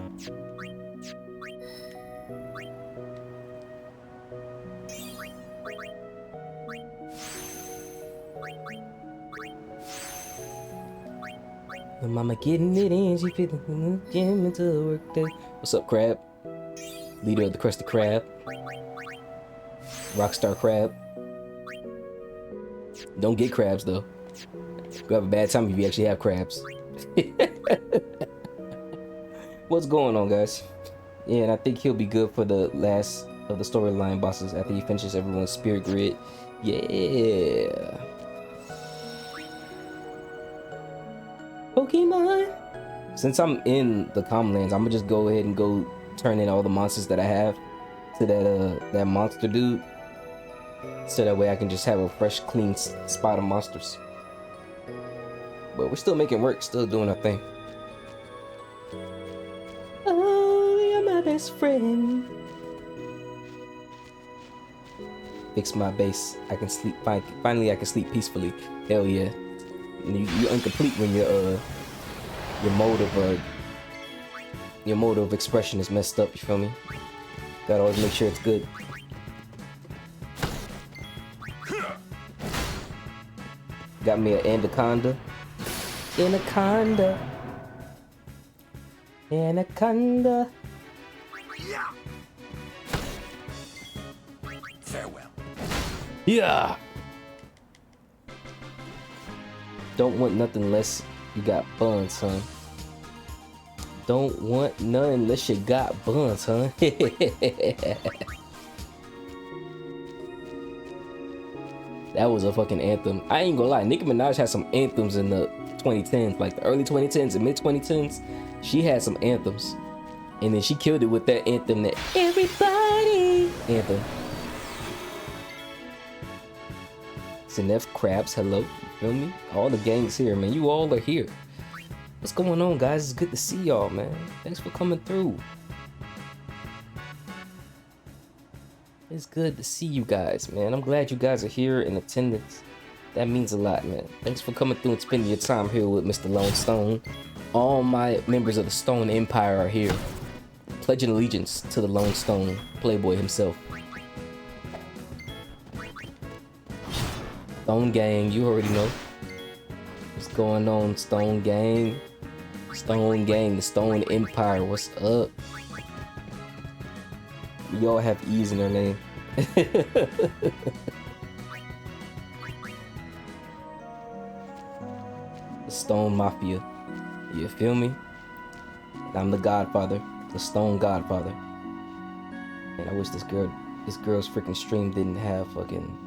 The mama getting it in, she feeling getting into the work day. What's up, Crab? Leader of the Krusty Krab. Rockstar Crab. Don't get crabs though. You'll have a bad time if you actually have crabs. What's going on, guys? Yeah, and I think he'll be good for the last of the storyline bosses after he finishes everyone's spirit grid. Yeah. Pokemon. Since I'm in the Comlands, I'm gonna just go ahead and go turn in all the monsters that I have to that monster dude, so that way I can just have a fresh, clean spot of monsters. But we're still making work, still doing our thing. Oh, you're my best friend. Fix my base. I can sleep. Finally, I can sleep peacefully. Hell yeah. You're incomplete when your mode of expression is messed up. You feel me? Gotta always make sure it's good. Got me an anaconda. Anaconda. Anaconda. Yeah. Farewell. Yeah. Don't want nothing less you got buns, son. Don't want none unless you got buns, son. That was a fucking anthem. I ain't gonna lie, Nicki Minaj had some anthems in the 2010s, like the early 2010s and mid 2010s. She had some anthems, and then she killed it with that anthem, that everybody anthem. Sinef Krabs, hello. You feel me? All the gangs here, man. You all are here. What's going on, guys? It's good to see y'all, man. Thanks for coming through. It's good to see you guys, man. I'm glad you guys are here in attendance. That means a lot, man. Thanks for coming through and spending your time here with Mr. Lone Stone. All my members of the Stone Empire are here, pledging allegiance to the Lone Stone Playboy himself. Stone Gang, you already know. What's going on, Stone Gang? Stone Gang, the Stone Empire, what's up? We all have E's in their name. The Stone Mafia. You feel me? I'm the Godfather, the Stone Godfather. And I wish this girl's freaking stream didn't have fucking.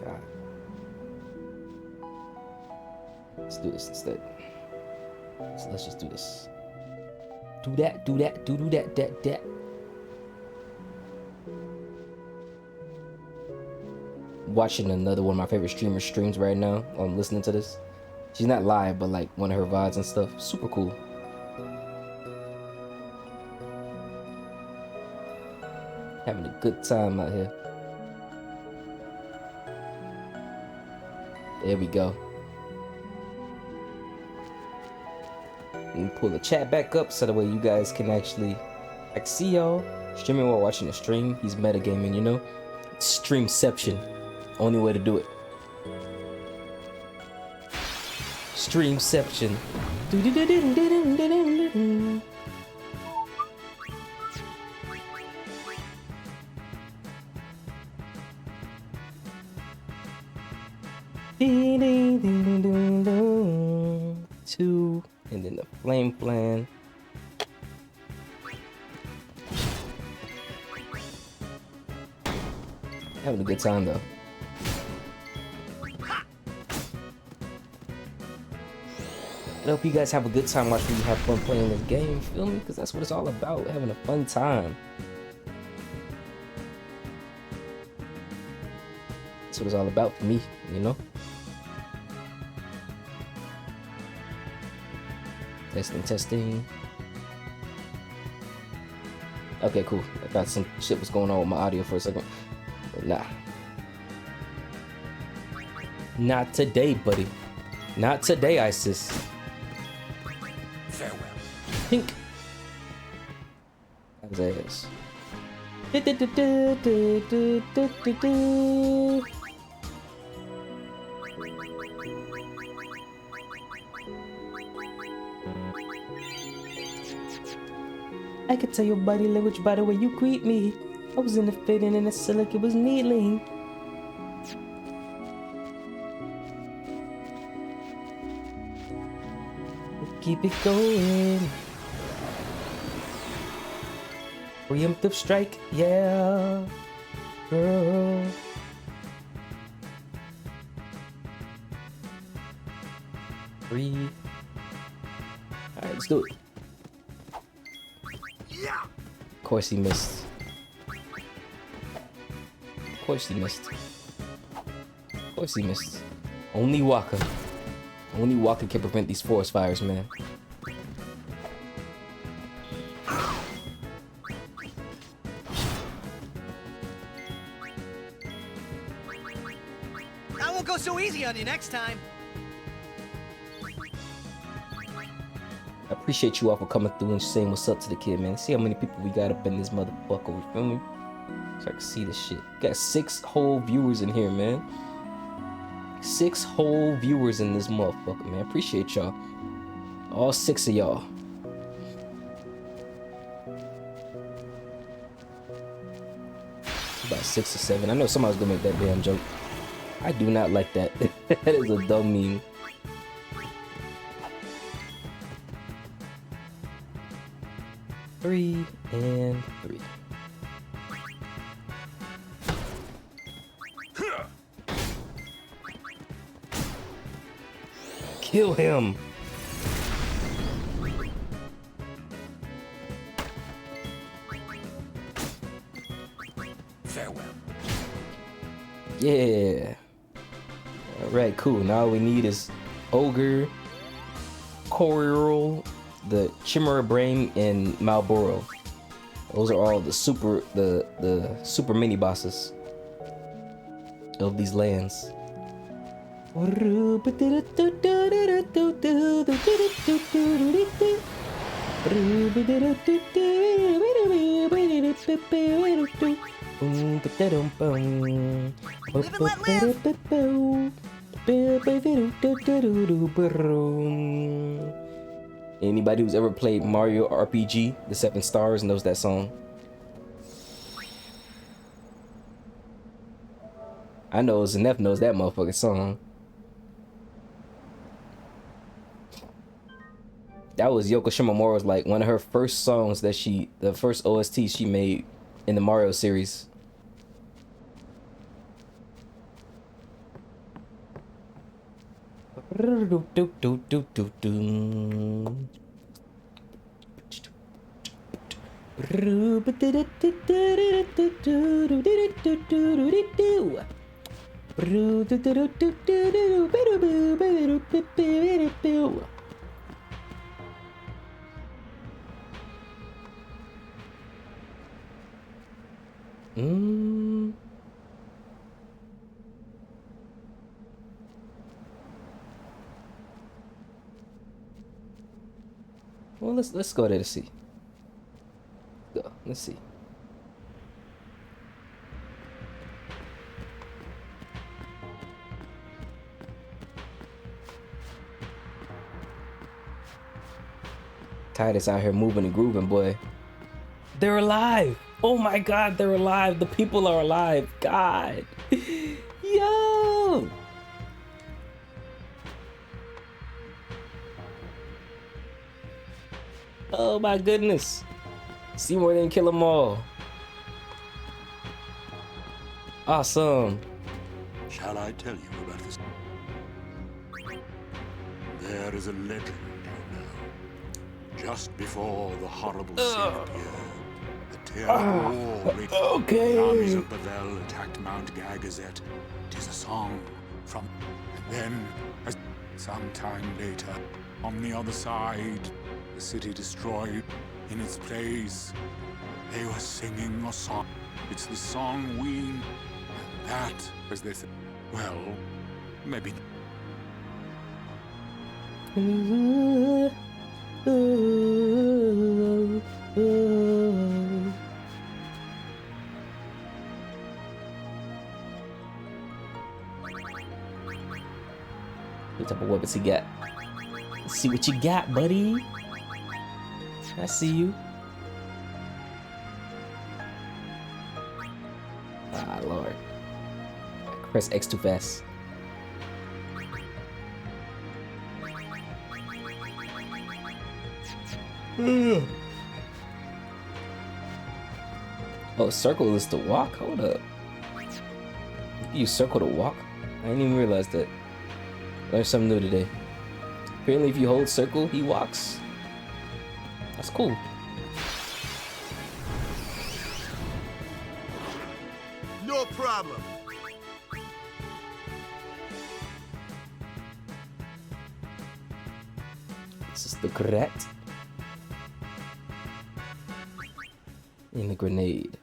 God. Let's do this instead. So let's just do this. Do that, do that, do that. Watching another one of my favorite streamers streams right now. I'm listening to this. She's not live, but like one of her VODs and stuff. Super cool. Having a good time out here. There we go. Let me pull the chat back up so that way you guys can actually see y'all streaming while watching the stream. He's metagaming, you know? Streamception. Only way to do it. Streamception. Two, and then the flame plan. Having a good time though. I hope you guys have a good time watching me have fun playing this game, feel me? Because that's what it's all about, having a fun time. That's what it's all about for me, you know? Testing. Okay, cool. I thought some shit was going on with my audio for a second. But nah. Not today, buddy. Not today, Isis. Farewell. Pink. That was ass. I could tell your body language by the way you greet me. I was in the fitting and it said like it was needling. Keep it going. Preemptive strike, yeah, girl. Breathe. Alright, let's do it. Yeah. Of course he missed. Of course he missed. Of course he missed. Only Waka. Only Waka can prevent these forest fires, man. I won't go so easy on you next time. I appreciate you all for coming through and saying what's up to the kid, man. See how many people we got up in this motherfucker, you feel me? So I can see this shit. Got 6 whole viewers in here, man. 6 whole viewers in this motherfucker, man. Appreciate y'all. All 6 of y'all. About 6 or 7. I know somebody's gonna make that damn joke. I do not like that. That is a dumb meme. Three and 3. Kill him. Farewell. Yeah. Alright, cool. Now all we need is Ogre, Coral, the Chimera Brain, and Malboro. Those are all the super mini bosses of these lands. Anybody who's ever played Mario RPG, the 7 Stars, knows that song. I know Zanef knows that motherfucking song. That was Yoko Shimomura's, like, one of her first songs that the first OST she made in the Mario series. Well, let's go there to see. Go. Let's see. Titus out here moving and grooving, boy. They're alive. Oh my God, they're alive. The people are alive. God. Yo. Oh my goodness. Seymour didn't kill them all. Awesome. Shall I tell you about this? There is a legend, you know. Just before the horrible sin appeared, the terrible war raged. Okay. The armies of Bavel attacked Mount Gagazet. Tis a song from... And then, as sometime later, on the other side, the city destroyed. In its place, they were singing a song. It's the song we... And that, as they said, well, maybe... Ooh, ooh, ooh. What type of weapons he got? Let's see what you got, buddy. I see you. Ah, Lord. Press X too fast. Oh, circle is to walk? Hold up. You circle to walk? I didn't even realize that. Learned something new today. Apparently if you hold circle, he walks. That's cool. No problem. This is the grenade. And the grenade.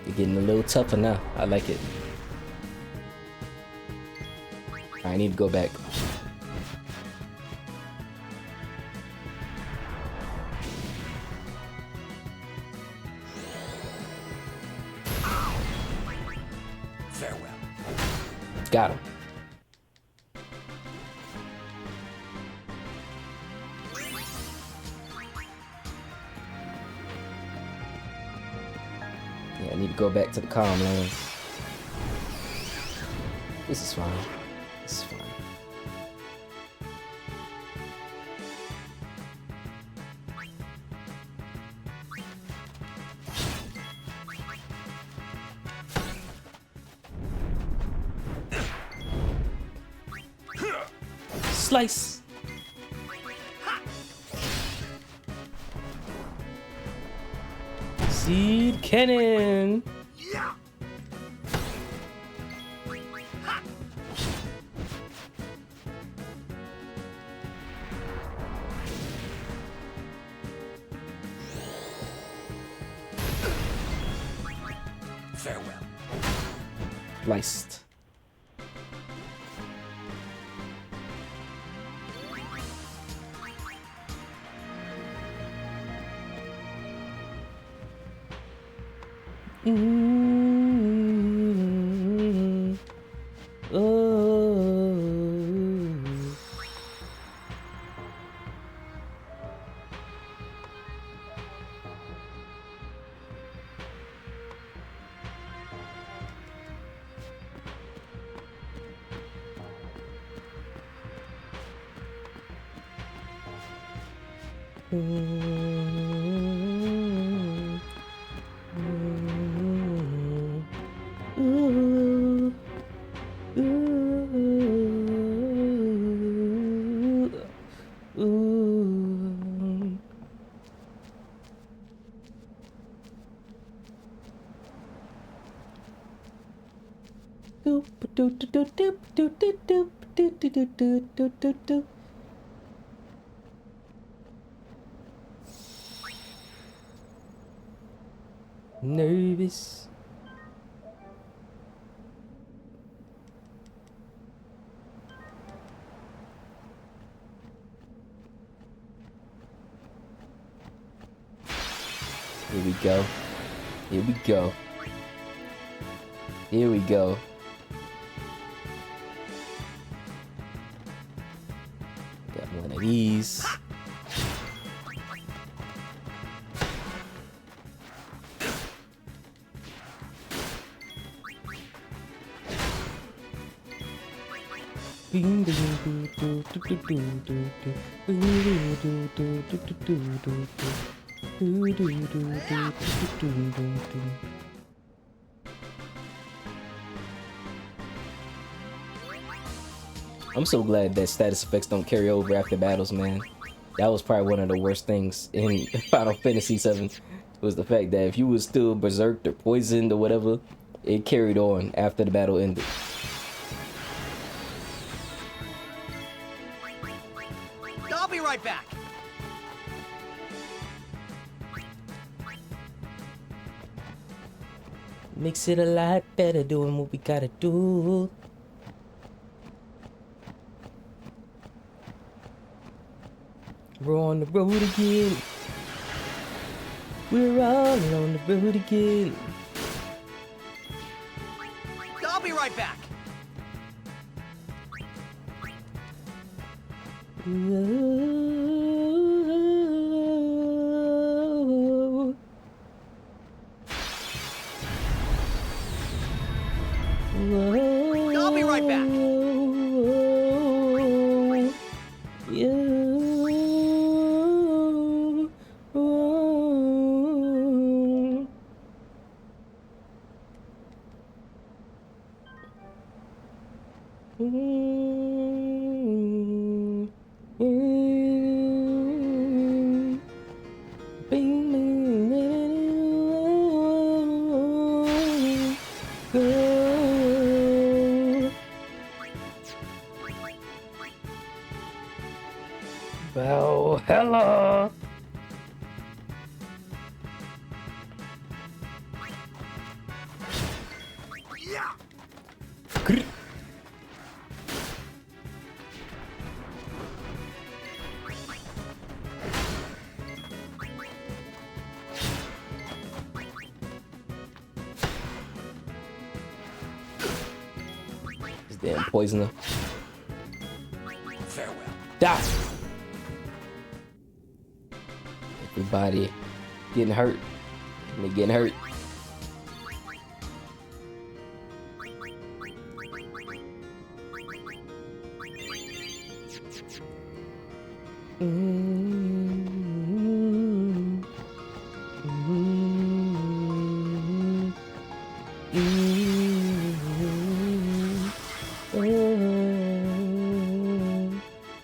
You're getting a little tougher now. I like it. I need to go back. Farewell. Got him. Yeah, I need to go back to the calm lands. This is fine. This is fine. Slice. Seed cannon. Farewell. Sliced. Nervous. Here we go. Here we go. Here we go. Ease. I'm so glad that status effects don't carry over after battles, man. That was probably one of the worst things in Final Fantasy VII, was the fact that if you was still berserked or poisoned or whatever, it carried on after the battle ended. I'll be right back. Makes it a lot better doing what we gotta do. We're on the road again. We're all on the road again. I'll be right back. Whoa. Whoa. I'll be right back. Well, hello. Yeah. This damn poisoner. Farewell. Die. Everybody getting hurt. And they getting hurt.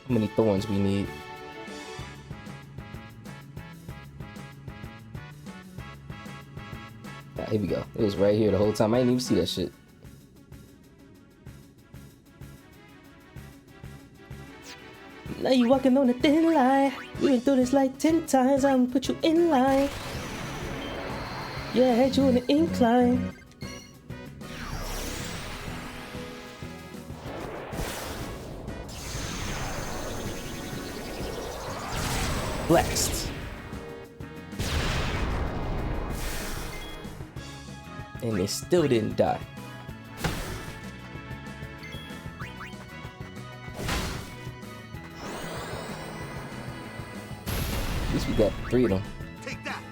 How many thorns we need? Ah, here we go. It was right here the whole time. I didn't even see that shit. Now you walking on a thin line. We been through this like 10 times. I'm gonna put you in line. Yeah, I had you on the incline. Blessed. And they still didn't die. At least we got 3 of them. Take that.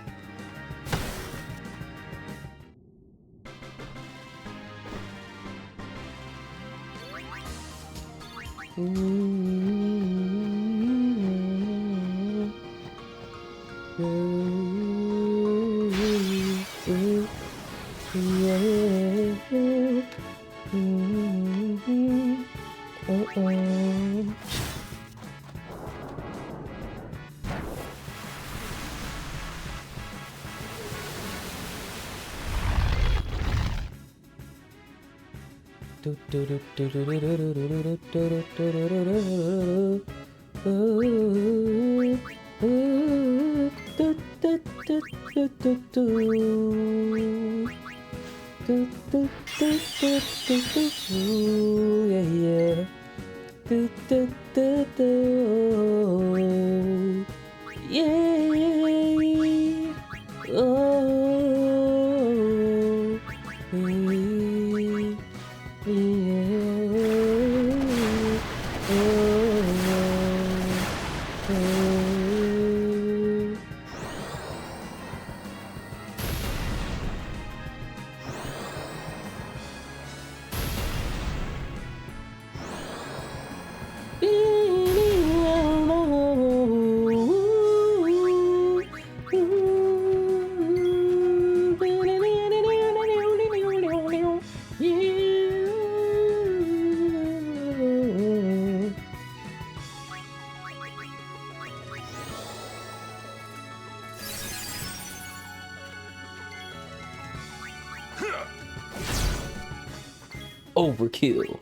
overkill.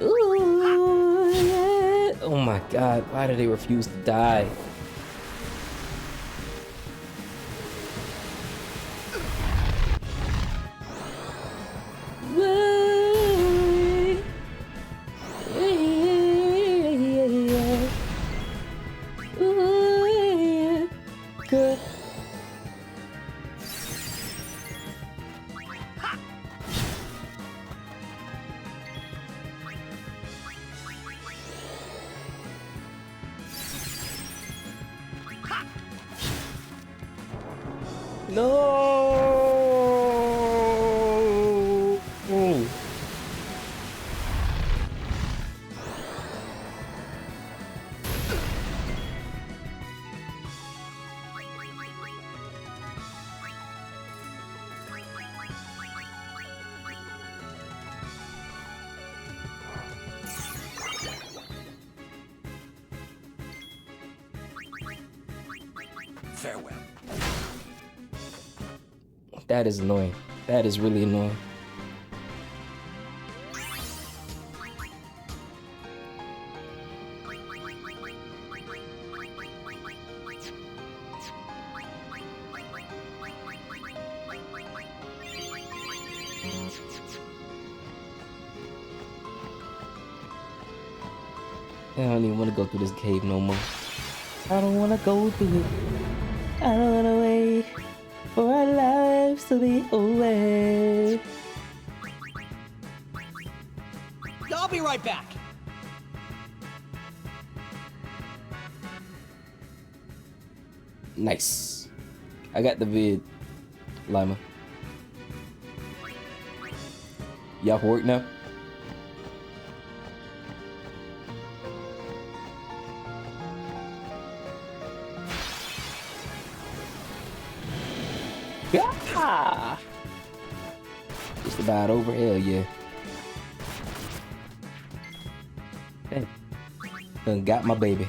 Ooh, yeah. Oh my god, why do they refuse to die? No. Farewell. That is annoying. That is really annoying. I don't even want to go through this cave no more. I don't want to go through it. I don't want to wait for our lives to be away. I'll be right back. Nice. I got the vid, Lima. Y'all for work now? Yeah! Just about over. Hell yeah. Hey. Done got my baby.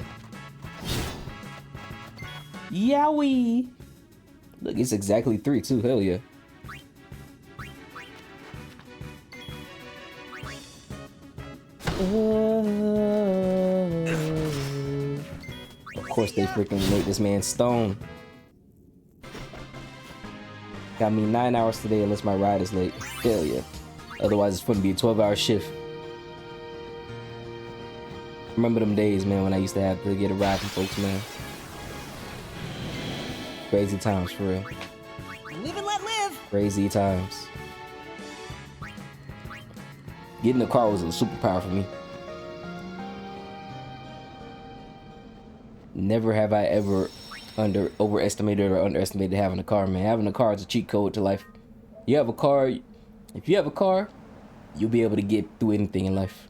Yowie! Look, it's exactly 3 too. Hell yeah. Of course they freaking made this man stone. Got me 9 hours today unless my ride is late. Hell yeah. Otherwise it's going to be a 12-hour shift. Remember them days, man, when I used to have to get a ride from folks, man. Crazy times, for real. Live and let live. Crazy times. Getting a car was a superpower for me. Never have I ever overestimated or underestimated having a car, man. Having a car is a cheat code to life. You have a car, if you have a car, you'll be able to get through anything in life.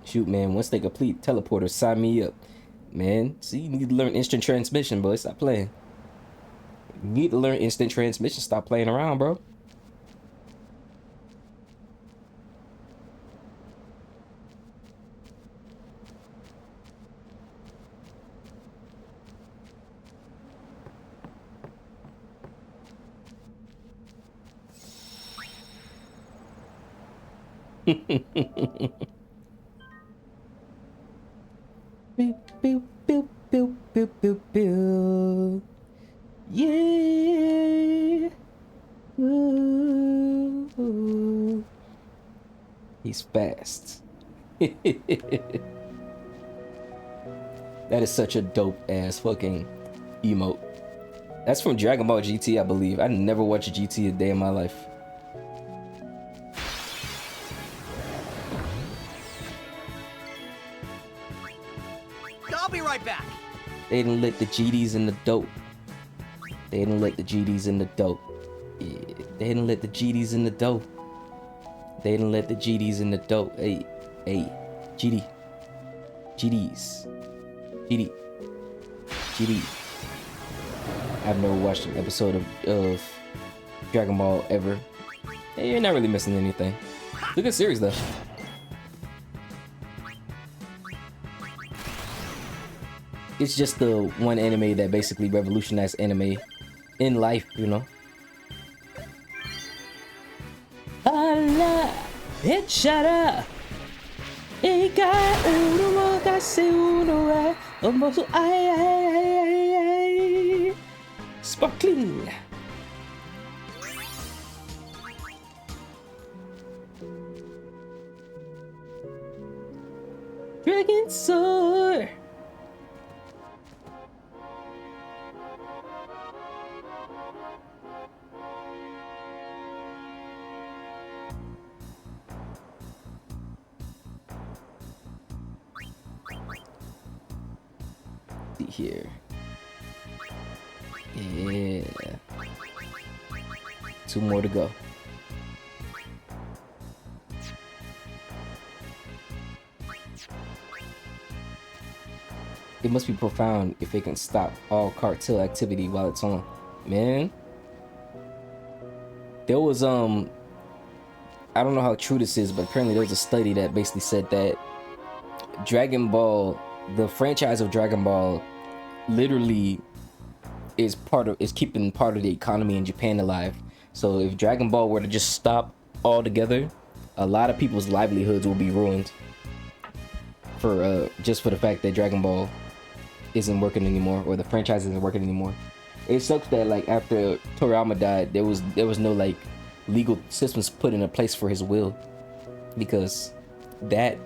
Shoot, man, once they complete teleporter, sign me up. Man, see, you need to learn instant transmission, boy. Stop playing. You need to learn instant transmission. Stop playing around, bro. Pew, pew, pew, pew, pew, pew, pew. Yeah. Ooh. He's fast. That is such a dope ass fucking emote. That's from Dragon Ball GT, I believe. I never watched a GT a day in my life. I'll be right back. They didn't let the GDs in the dope. They didn't let the GDs in the dope. Yeah, they didn't let the GDs in the dope. They didn't let the GDs in the dope. Hey, GD. GDs. GD. GD. I've never watched an episode of Dragon Ball ever. Hey, you're not really missing anything. It's a good series though. It's just the one anime that basically revolutionized anime in life, you know. Allah, headshot. Sparkling. Dragon sword. See here. Yeah. 2 more to go. It must be profound if it can stop all cartel activity while it's on. Man. There was I don't know how true this is, but apparently there was a study that basically said that Dragon Ball, the franchise of Dragon Ball, literally is keeping part of the economy in Japan alive. So if Dragon Ball were to just stop altogether, a lot of people's livelihoods will be ruined for just for the fact that Dragon Ball isn't working anymore, or the franchise isn't working anymore. It sucks that like after Toriyama died, there was no like legal systems put into place for his will, because that,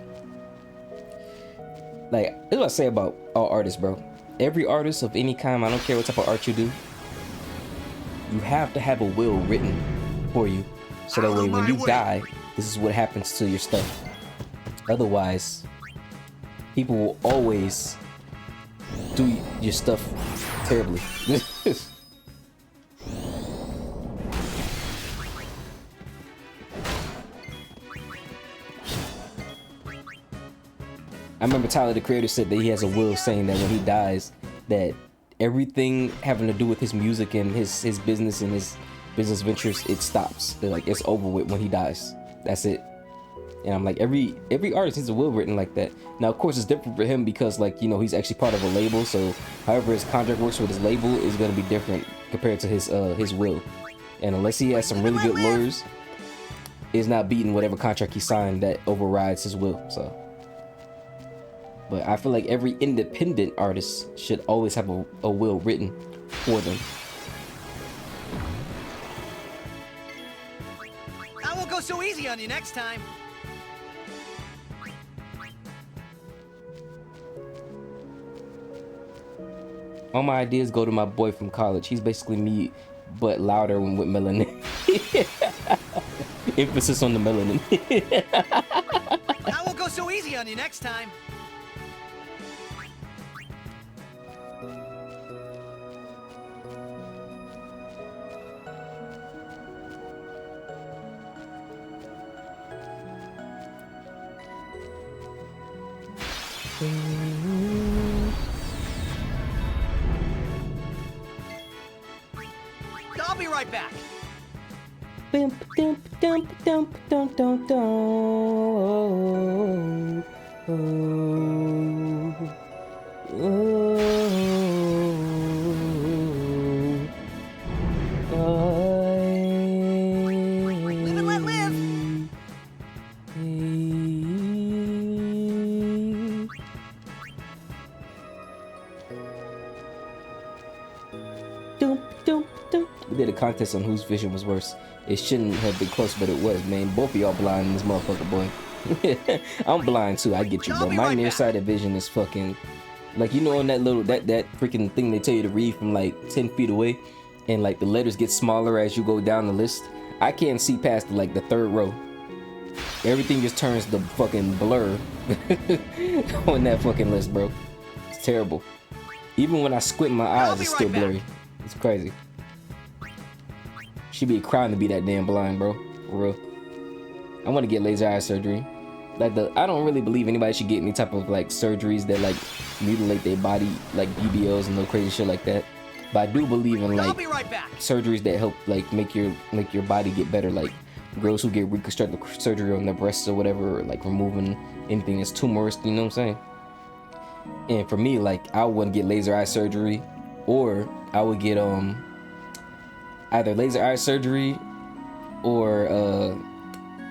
like, this is what I say about all artists, bro. Every artist of any kind, I don't care what type of art you do, you have to have a will written for you, so that way when you die, this is what happens to your stuff. Otherwise, people will always do your stuff terribly. I remember Tyler, the creator, said that he has a will saying that when he dies, that everything having to do with his music and his business and his business ventures, it stops. They're like, it's over with when he dies. That's it. And I'm like, every artist has a will written like that. Now, of course, it's different for him because, like, you know, he's actually part of a label. So, however his contract works with his label is going to be different compared to his will. And unless he has some really good lawyers, is not beating whatever contract he signed that overrides his will. So. But I feel like every independent artist should always have a will written for them. I won't go so easy on you next time. All my ideas go to my boy from college. He's basically me, but louder and with melanin. Emphasis on the melanin. I won't go so easy on you next time. I'll be right back. Live and let live. We did a contest on whose vision was worse. It shouldn't have been close, but it was, man. Both of y'all blind in this motherfucker, boy. I'm blind too, I get you, bro. My nearsighted vision is fucking, like, you know, on that little, that freaking thing they tell you to read from like 10 feet away, and like the letters get smaller as you go down the list. I can't see past like the 3rd row. Everything just turns the fucking blur on that fucking list, bro. It's terrible. Even when I squint my eyes, it's still blurry. It's crazy. Should be a crime to be that damn blind, bro. For real. I want to get laser eye surgery. like I don't really believe anybody should get any type of like surgeries that like mutilate their body, like BBLs and no crazy shit like that. But I do believe in I'll like be right back. surgeries that help like make your body get better, like girls who get reconstructive surgery on their breasts or whatever, or like removing anything that's tumorous, you know what I'm saying? And for me, like I would get laser eye surgery, or I would get either laser eye surgery or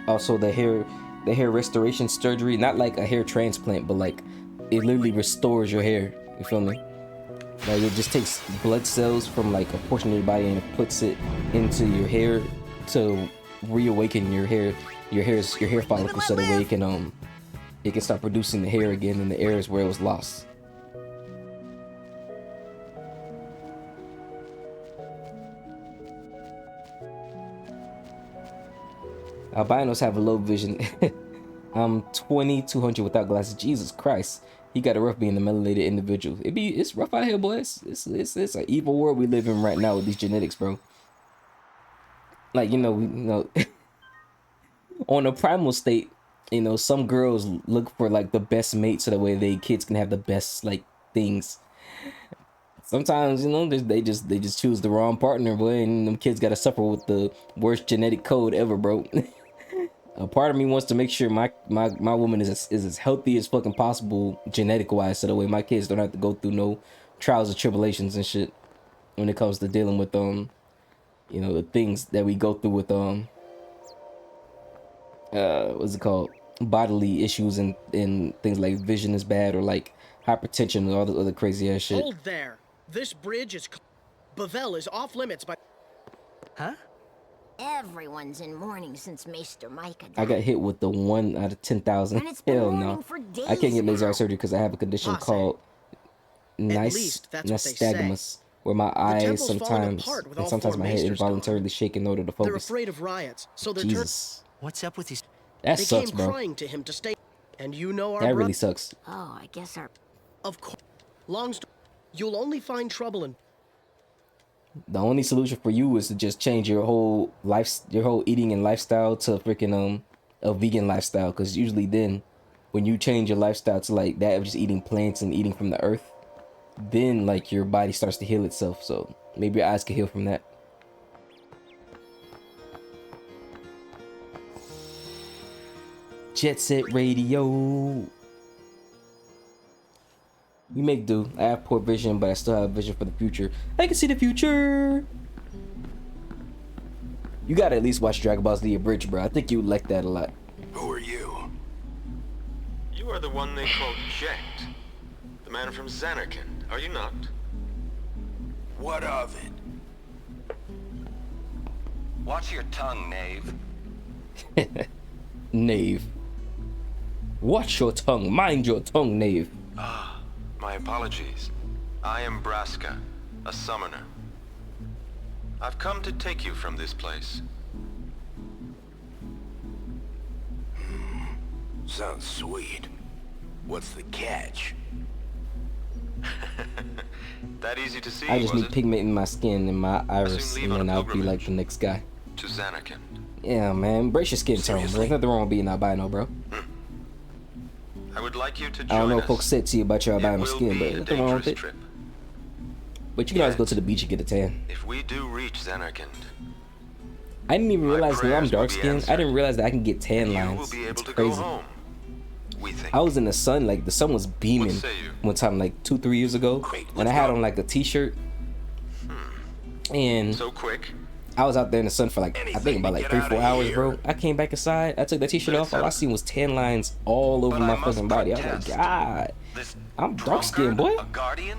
also the hair restoration surgery, not like a hair transplant, but like it literally restores your hair, you feel me? Like it just takes blood cells from like a portion of your body and it puts it into your hair to reawaken your hair follicles, so that way it can start producing the hair again in the areas where it was lost. Albinos have a low vision. I'm 200 without glasses. Jesus Christ, he got a rough being a melanated individual. It's rough out here, boys. It's an evil world we live in right now with these genetics, bro. Like on a primal state, some girls look for like the best mate so that way their kids can have the best like things. Sometimes they just choose the wrong partner, boy, and them kids gotta suffer with the worst genetic code ever, bro. A part of me wants to make sure my woman is as healthy as fucking possible genetic wise, so that way my kids don't have to go through no trials or tribulations and shit when it comes to dealing with the things that we go through with what's it called, bodily issues and things like vision is bad, or like hypertension and all the other crazy ass shit. Hold there. This bridge is Bavel is off limits by. Huh? Everyone's in mourning since Maester Micah died. I got hit with the 1 out of 10,000. And it's been Hell mourning no. for days I can't get laser eye now. surgery because I have a condition called least that's what they say. nystagmus, where my eyes temple's falling sometimes apart with and all sometimes four my head maesters gone. involuntarily shake in order to They're focus. afraid of riots, so they're Jesus, What's up with these? that they sucks, came bro. crying to him to stay. And you know our That brother. really sucks. Oh, I guess our... Of course. Long story. You'll only find trouble in. The only solution for you is to just change your whole eating and lifestyle to freaking a vegan lifestyle, because usually then when you change your lifestyle to like that of just eating plants and eating from the earth, then like your body starts to heal itself. So maybe your eyes can heal from that. Jet Set Radio. We make do. I have poor vision, but I still have vision for the future. I can see the future. You gotta at least watch Dragon Ball Z Abridged, bro. I think you would like that a lot. Who are you? You are the one they call Jet. The man from Zanarkand, are you not? What of it? Watch your tongue, knave. Knave. Watch your tongue. Mind your tongue, knave. Ah, my apologies. I am Braska, a summoner. I've come to take you from this place. Sounds sweet. What's the catch? That easy to see, I just was need it? pigment in my skin and my iris, leave and on a then I'll be like pilgrimage. the next guy. To Zanarkand. Yeah, man. Embrace your skin tone, bro. Seriously? There's nothing wrong with being albino, bro. I would like you to join I don't know us. what folks said to you about your It albino will skin, be but a nothing wrong with dangerous it. trip. But you can always Yeah. go to the beach and get a tan. If we do reach Zanarkand, I didn't even My realize when I'm prayers will dark be skinned, I answered. didn't realize that I can get tan you lines. will be able It's to crazy. go home. We think. I was in the sun, like the sun was beaming What say you? one time, like 2-3 years ago, Great, and I let's had go. on like a t-shirt, and So quick. I was out there in the sun for like I think Anything about to like get 3-4 outta hours, here. bro. I came back inside, I took that t-shirt off, all I seen was tan lines all over But my I must fucking body. I was like, protest. God, This I'm dark skinned, boy. A guardian?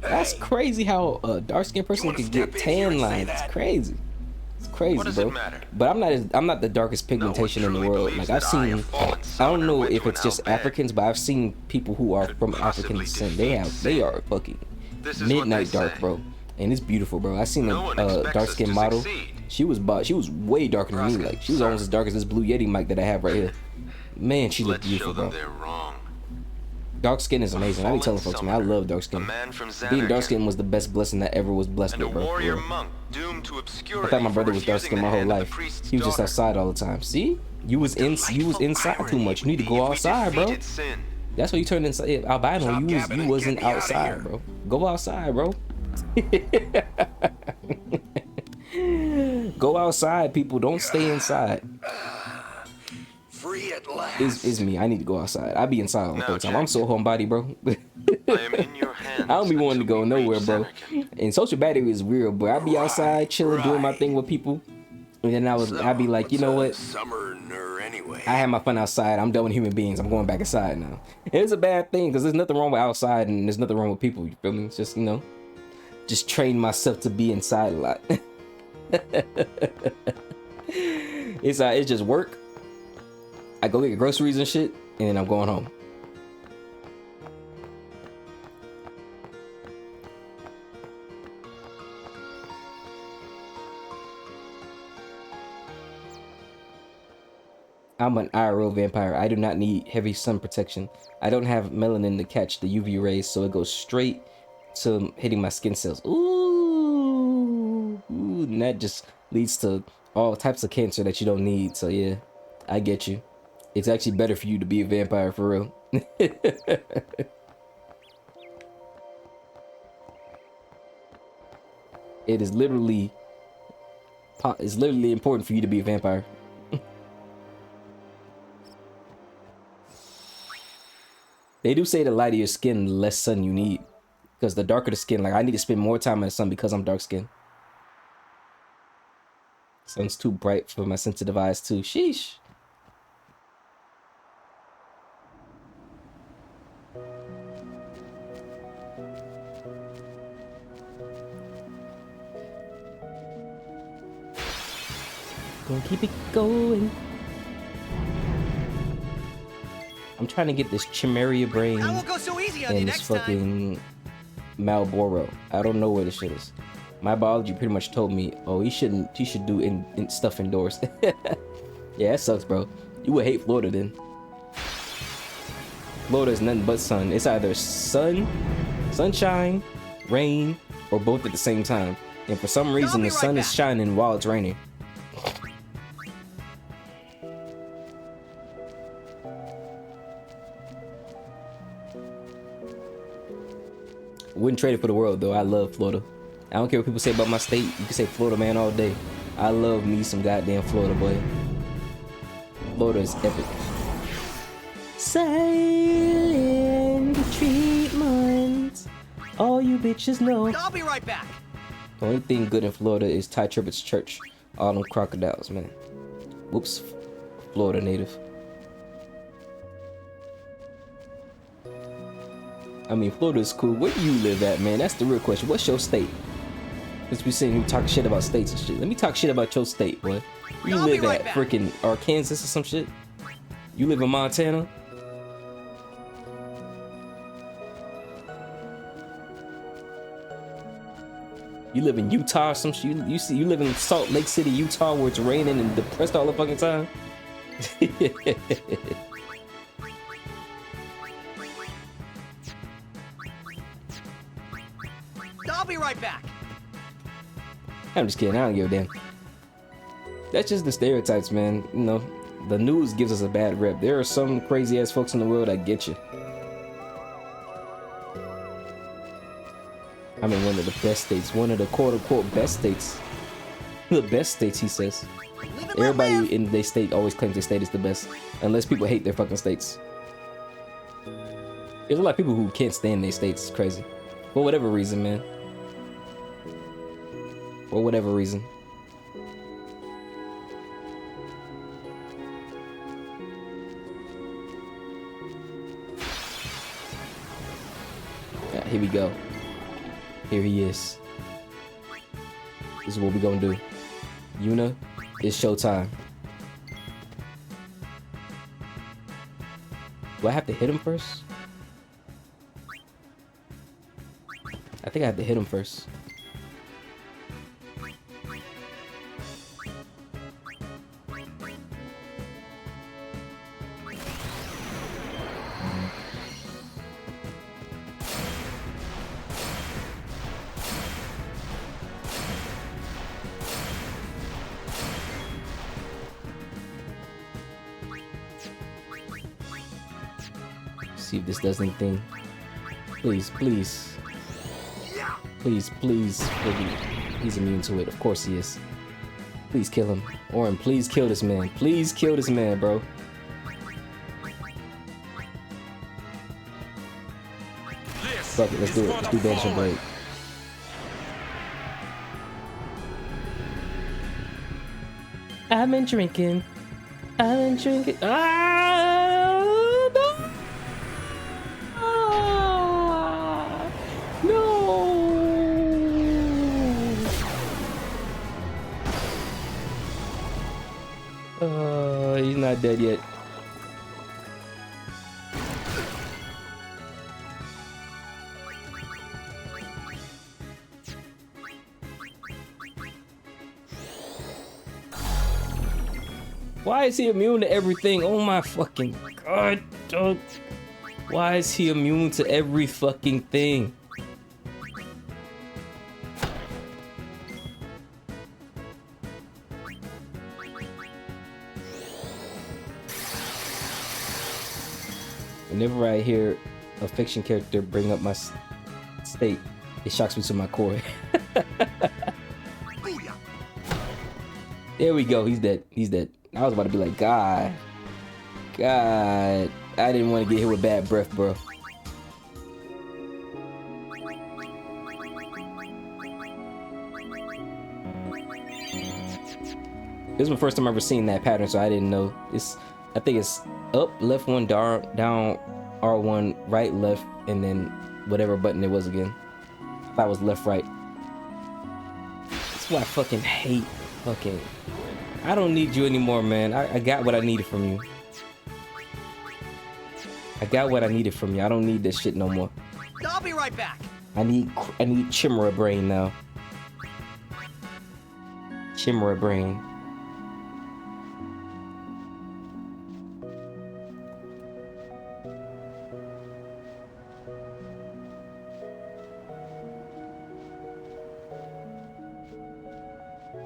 That's Hey, crazy how a dark skinned person wanna could step get in here tan and say lines. It's that? crazy. It's crazy, What does bro. it matter? But I'm not the darkest pigmentation in the truly world. believes Like I've that I, a seen, fallen I don't summoner, know went if to it's an just Al-Bed. Africans, but I've seen people who are Could from African possibly descent. defeat They sin. are fucking This is what midnight they dark, say. bro. And it's beautiful, bro. I seen No one a expects dark us skinned to model. succeed. She was way darker than me. Braska, Like she was sir. almost as dark as this blue Yeti mic that I have right here. Man, she looked Let's show beautiful, them bro. they're wrong. Dark skin is amazing. I be telling folks, man, I love dark A skin. man from Being dark Xanarkand, skin was the best blessing that ever was blessed and a with, bro. For warrior real. monk doomed to obscurity. I thought my brother for was dark refusing skinned my the whole hand of the life. priest's He was just daughter. outside all the time. See? You was inside too much. You need to go outside, bro. Sin. That's why you turned inside albino. You wasn't outside, bro. Go outside, bro. Go outside, people. Don't stay inside. Free at last. It's me. I need to go outside. I be inside all the Now, whole time. I'm so homebody, bro. I am in your hands. I don't be wanting to until go we nowhere, reach bro. Xanarkand. And social battery is real, bro. I be outside chilling, doing my thing with people, and then I'd be like, you know what? Summoner anyway. I had my fun outside. I'm done with human beings. I'm going back inside now. And it's a bad thing because there's nothing wrong with outside and there's nothing wrong with people. You feel me? It's just, you know, just train myself to be inside a lot. It's just work. I go get groceries and shit, and then I'm going home. I'm an IRL vampire. I do not need heavy sun protection. I don't have melanin to catch the UV rays, so it goes straight to hitting my skin cells. Ooh, and that just leads to all types of cancer that you don't need. So yeah, I get you. It's actually better for you to be a vampire for real. It's literally important for you to be a vampire. They do say the lighter your skin, the less sun you need. Because the darker the skin, like I need to spend more time in the sun because I'm dark skinned. Sun's too bright for my sensitive eyes too. Sheesh. Gonna keep it going. I'm trying to get this Chimeria brain I won't go so easy on you and this next time. fucking Malboro. I don't know where this shit is. My biology pretty much told me, oh, he should do in stuff indoors. Yeah, that sucks, bro. You would hate Florida then. Florida is nothing but sun. It's either sunshine, rain, or both at the same time. And for some reason, be the right sun is back. shining while it's raining. Wouldn't trade it for the world though. I love Florida. I don't care what people say about my state. You can say Florida man all day. I love me some goddamn Florida, boy. Florida is epic. Silent treatment. All you bitches know. I'll be right back. The only thing good in Florida is Ty Tribbett's church. All them crocodiles, man. Whoops. Florida native. I mean, Florida is cool. Where do you live at, man? That's the real question. What's your state? Let's be sitting here talking shit about states and shit. Let me talk shit about your state, boy. Where you I'll be live right at? back. Freaking Arkansas or some shit? You live in Montana? You live in Utah or some shit? You live in Salt Lake City, Utah, where it's raining and depressed all the fucking time? I'll be right back. I'm just kidding. I don't give a damn. That's just the stereotypes, man. You know, the news gives us a bad rep. There are some crazy ass folks in the world that get you. I'm in one of the best states. One of the quote unquote best states. The best states, he says. Live and let Everybody live. in their state always claims their state is the best. Unless people hate their fucking states. There's a lot of people who can't stand their states. It's crazy. For whatever reason, man. For whatever reason. Yeah, here we go. Here he is. This is what we gonna do. Yuna, it's showtime. Do I have to hit him first? I think I have to hit him first. See if this does anything. Please, please. Please, please. He's immune to it. Of course he is. Please kill him. Orin, please kill this man. Please kill this man, bro. Fuck it, let's do it. Let's do Banishing Blade. I've been drinking. Ah! No! He's not dead yet. Why is he immune to everything? Oh my fucking god, dog. Why is he immune to every fucking thing? Whenever I hear a fiction character bring up my state, it shocks me to my core. There we go, he's dead. He's dead. I was about to be like, God, I didn't want to get hit with bad breath, bro. This is my first time ever seeing that pattern, so I didn't know. I think it's up, left one, down, R1, right, left, and then whatever button it was again. I thought it was left, right. That's why I fucking hate fucking... I don't need you anymore, man. I got what I needed from you. I got what I needed from you. I don't need this shit no more. I'll be right back. I need Chimera brain now. Chimera brain.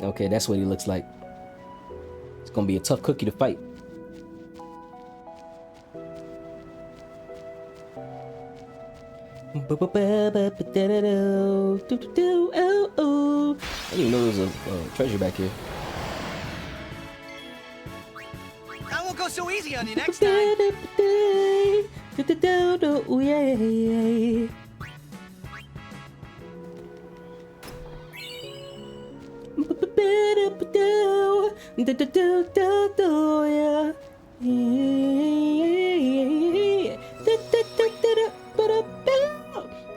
Okay, that's what he looks like. It's gonna be a tough cookie to fight. I didn't even know there was a treasure back here. I won't go so easy on you next time.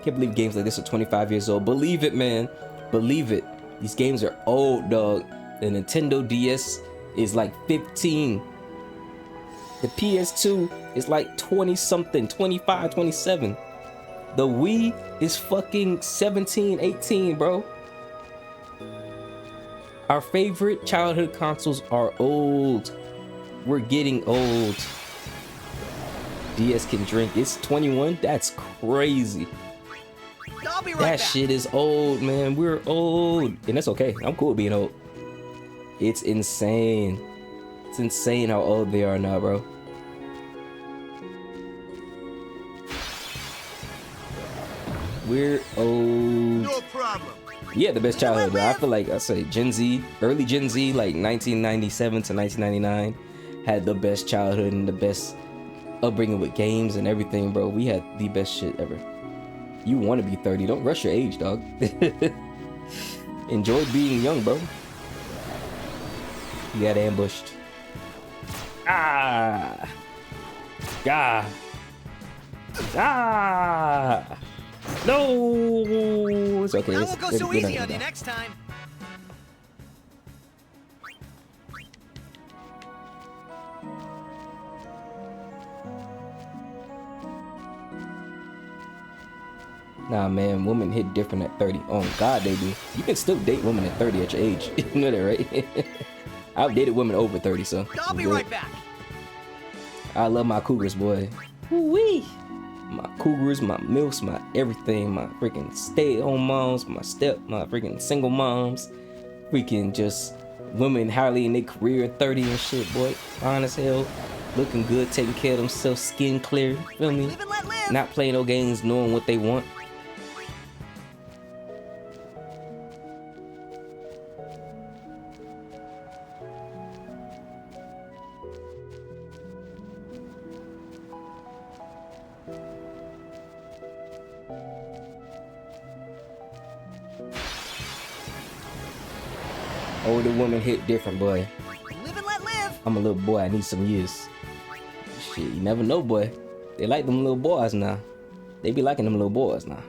Can't believe games like this are 25 years old. Believe it, man. Believe it. These games are old, dog. The Nintendo DS is like 15. The PS2 is like 20 something, 25, 27. The Wii is fucking 17, 18, bro. Our favorite childhood consoles are old. We're getting old. DS can drink. It's 21. That's crazy. I'll be right That back. shit is old, man. We're old. And that's okay. I'm cool with being old. It's insane. It's insane how old they are now, bro. We're old. No problem. Yeah, the best childhood, bro. I feel like I say Gen Z, early Gen Z, like 1997 to 1999, had the best childhood and the best upbringing with games and everything, bro. We had the best shit ever. You want to be 30? Don't rush your age, dog. Enjoy being young, bro. You got ambushed. Ah! God! Ah! No! It's okay. I won't go so easy on you next time. Nah, man, women hit different at 30. Oh, God, they do. You can still date women at 30 at your age. You know that, right? I've dated women over 30, so. I'll be right back. I love my cougars, boy. Woo-wee. My cougars, my milfs, my everything. My freaking stay-at-home moms, my freaking single moms. Freaking just women highly in their career at 30 and shit, boy. Fine as hell. looking good, taking care of themselves, skin clear, feel me? Live and let live. Not playing no games, knowing what they want. Older women hit different, boy. Live and let live. I'm a little boy, I need some years. Shit, you never know, boy. They like them little boys now. They be liking them little boys now.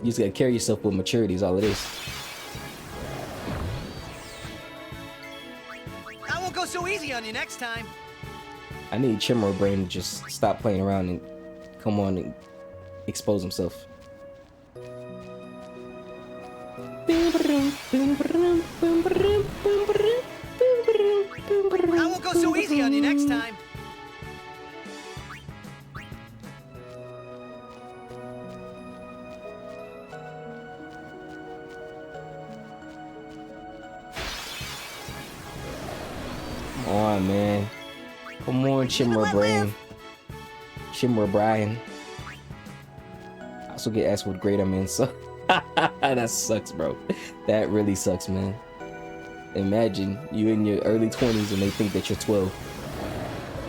You just gotta carry yourself with maturity is all it is. I won't go so easy on you next time. I need Chimera Brain to just stop playing around and come on and expose himself. I won't go so easy on you next time. Come on, man. Come on, Chimera Brain. Chimera Brian. I also get asked what grade I'm in, so that sucks, bro. That really sucks, man. Imagine you in your early 20s and they think that you're 12.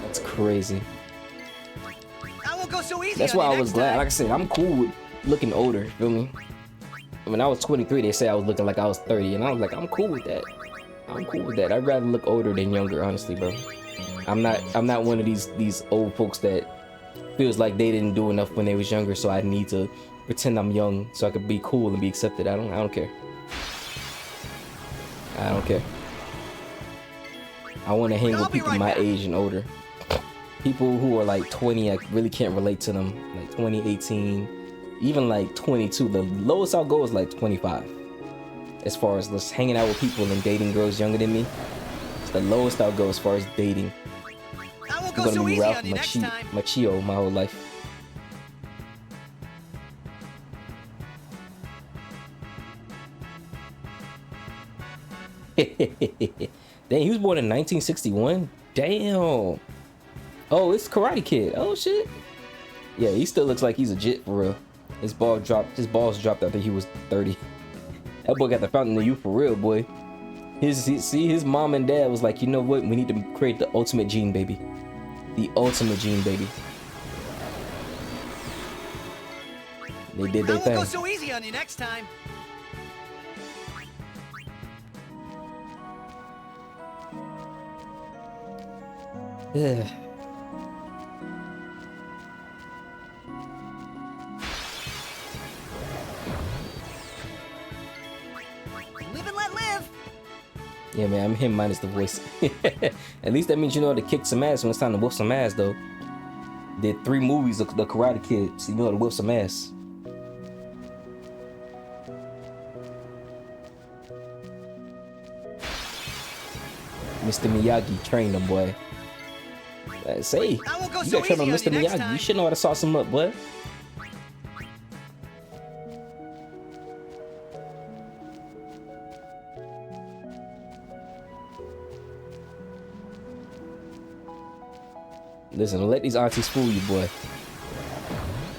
That's crazy. I won't go so easy That's on why you I was next glad. time. Like I said, I'm cool with looking older, feel me? When I was 23, they say I was looking like I was 30, and I was like, I'm cool with that. I'm cool with that. I'd rather look older than younger, honestly, bro. I'm not one of these old folks that feels like they didn't do enough when they was younger, so I need to pretend I'm young so I could be cool and be accepted. I don't care. I don't care. I want to hang I'll with be people right my back. age and older. People who are like 20, I really can't relate to them. Like 20, 18, even like 22. The lowest I'll go is like 25. As far as just hanging out with people and dating girls younger than me, it's the lowest I'll go as far as dating. I won't I'm go gonna so be easy Ralph on you next time. Macchio my whole life. Dang, he was born in 1961. Damn. Oh, it's Karate Kid. Oh shit. Yeah, he still looks like he's a jit for real. His balls dropped after he was 30. That boy got the fountain of youth for real, boy. His mom and dad was like, you know what? We need to create the ultimate gene baby. The ultimate gene baby. They did I their won't go thing. so easy on you next time. Ugh. Live and let live. Yeah, man, I'm him minus the voice. At least that means you know how to kick some ass when it's time to whoop some ass, though. Did 3 movies of the Karate Kid, so you know how to whoop some ass. Mr. Miyagi trained him, boy. Say, I won't go you so got trained on easy on Mr. you next Miyagi. time. You should know how to sauce him up, boy. Listen, don't let these aunties fool you, boy.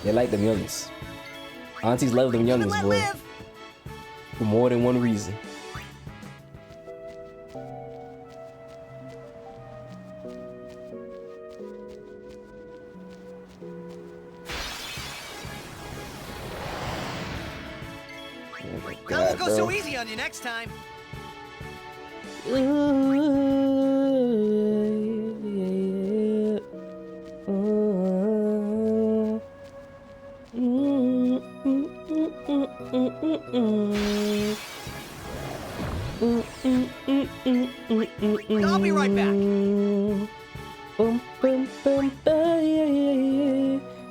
They like them youngins. Aunties love them Live and youngins, let boy. live. For more than one reason. Oh my I God, won't go so bro. easy on you next time. I'll be right back.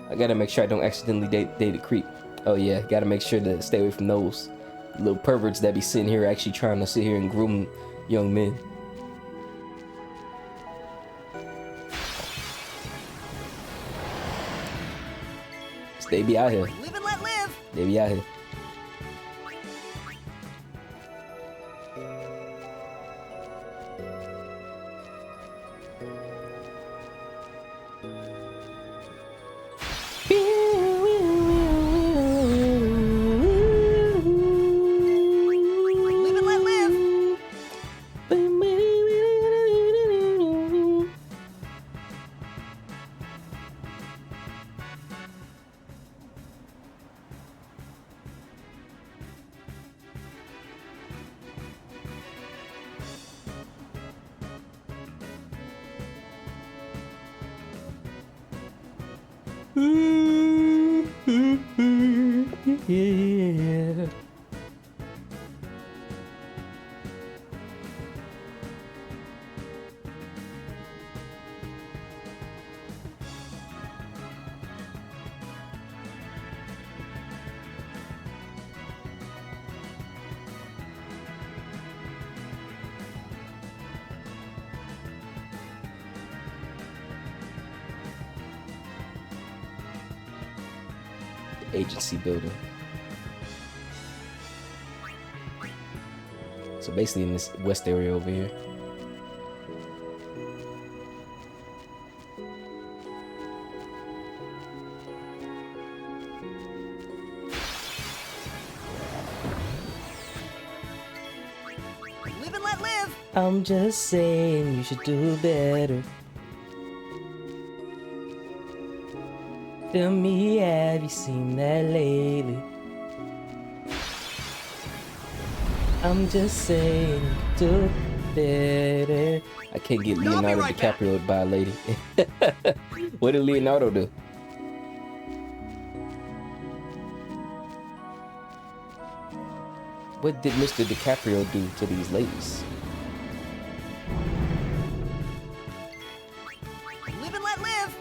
I gotta make sure I don't accidentally date a creep. Oh yeah, gotta make sure to stay away from those little perverts that be sitting here actually trying to sit here and groom young men. They be out here. Live and let live. They be out here. Yeah. Agency building. So basically in this west area over here. Live and let live. I'm just saying you should do better. Tell me, have you seen that lately? I'm just saying, do better. I can't get Leonardo right back. DiCaprio by a lady. What did Leonardo do? What did Mr. DiCaprio do to these ladies? Live and let live.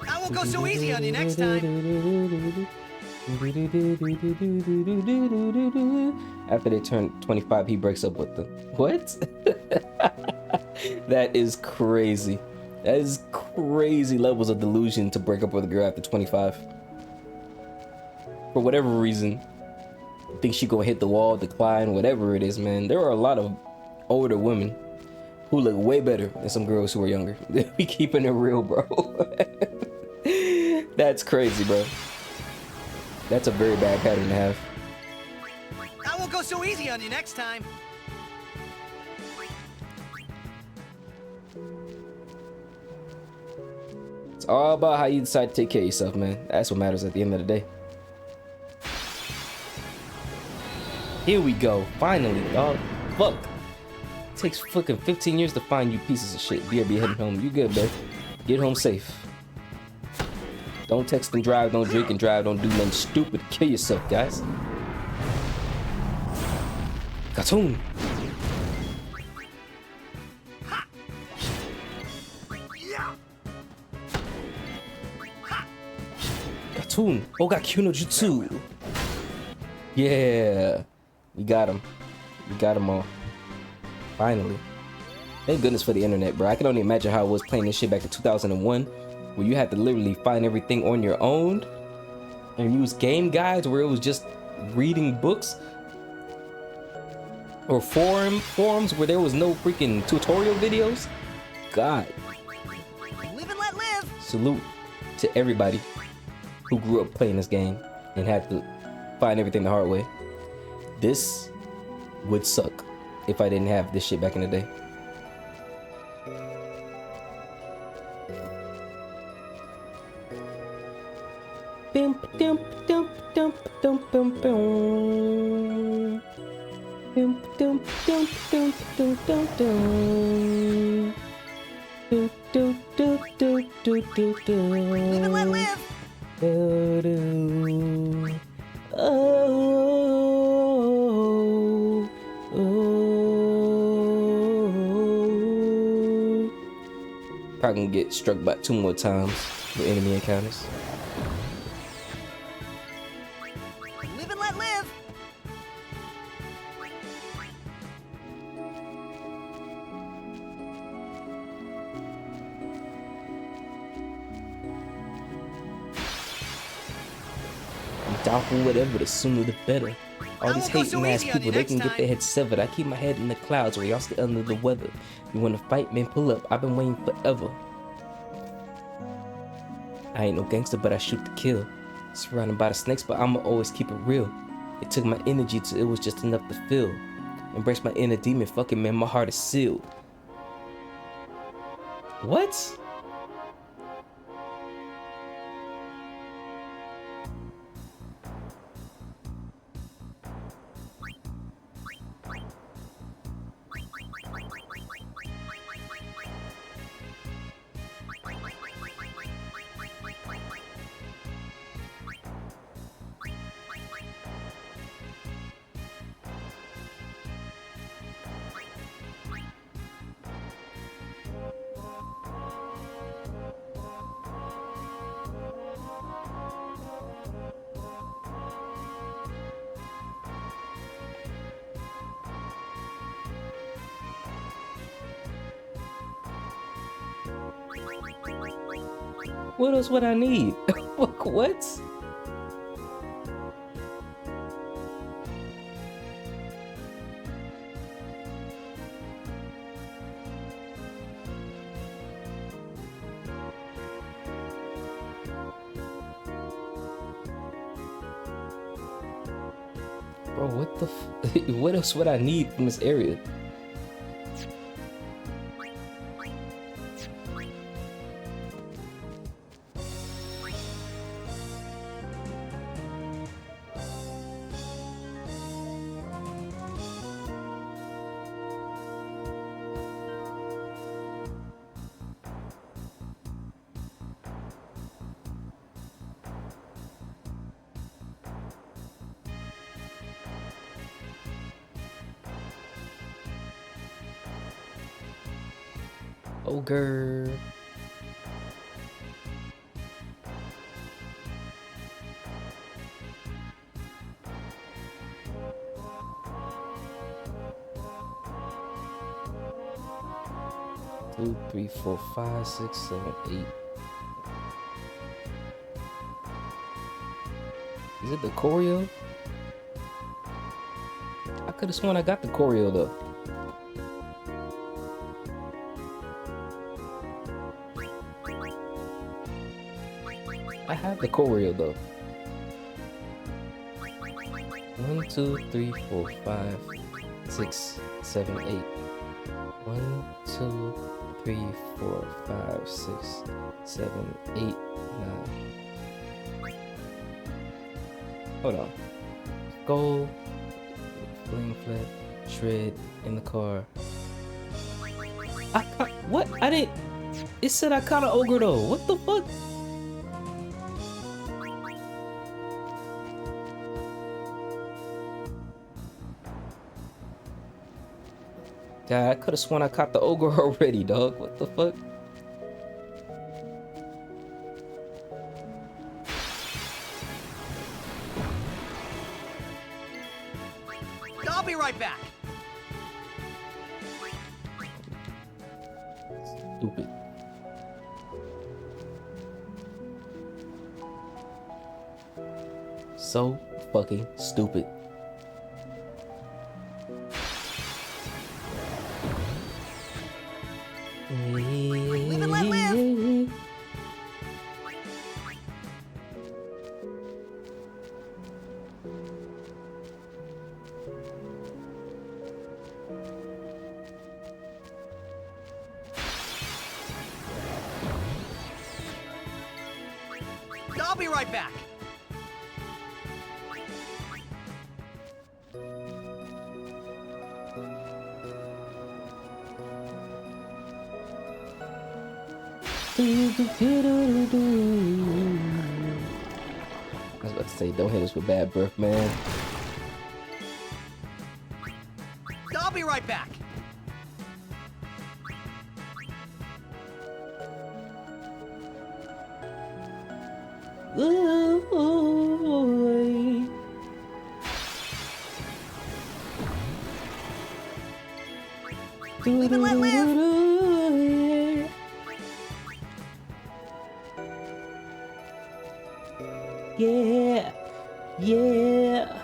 I won't go so easy on you next time. After they turn 25, he breaks up with them. What? That is crazy. That is crazy levels of delusion to break up with a girl after 25. For whatever reason, think she gonna hit the wall, decline, whatever it is, man. There are a lot of older women who look way better than some girls who are younger. We keeping it real, bro. That's crazy, bro. That's a very bad pattern to have. I won't go so easy on you next time. It's all about how you decide to take care of yourself, man. That's what matters at the end of the day. Here we go. Finally, dog. Fuck. It takes fucking 15 years to find you pieces of shit. BRB heading home. You good, bro. Get home safe. Don't text and drive. Don't drink and drive. Don't do nothing stupid. Kill yourself, guys. Cartoon. Cartoon. Ogakyu no Jutsu. Yeah. We got him. We got them all. Finally. Thank goodness for the internet, bro. I can only imagine how I was playing this shit back in 2001, where you had to literally find everything on your own and use game guides where it was just reading books, or forums where there was no freaking tutorial videos. God. Live and let live. Salute to everybody who grew up playing this game and had to find everything the hard way. This would suck if I didn't have this shit back in the day. Live and let live. Probably gonna get struck by 2 more times with enemy encounters. Live and let live. I'm down for whatever, the sooner the better. All these won't go hating so ass easy on people, you they next can get time. their heads severed. I keep my head in the clouds where y'all stay under the weather. You wanna fight, man, pull up. I've been waiting forever. I ain't no gangster, but I shoot to kill. Surrounded by the snakes, but I'ma always keep it real. It took my energy till it was just enough to feel. Embrace my inner demon, fucking man, my heart is sealed. What? What else would I need? What? Bro, what the what else would I need from this area? Ogre. Two, three, four, five, six, seven, 8. Is it the choreo? I could have sworn I got the choreo though. I have the choreo though. 1, 2, 3, 4, 5, 6, 7, 8. 1, 2, 3, 4, 5, 6, 7, 8, 9. Hold on. Go. Fling flat. Shred in the car. What? I didn't. It said I caught an ogre though. What the fuck? God, I could have sworn I caught the ogre already, dog. What the fuck? I'll be right back. Stupid. So fucking stupid. Live and let live. I'll be right back. I was about to say, don't hit us with bad breath, man. I'll be right back. Ooh, Live and let live. Yeah, yeah.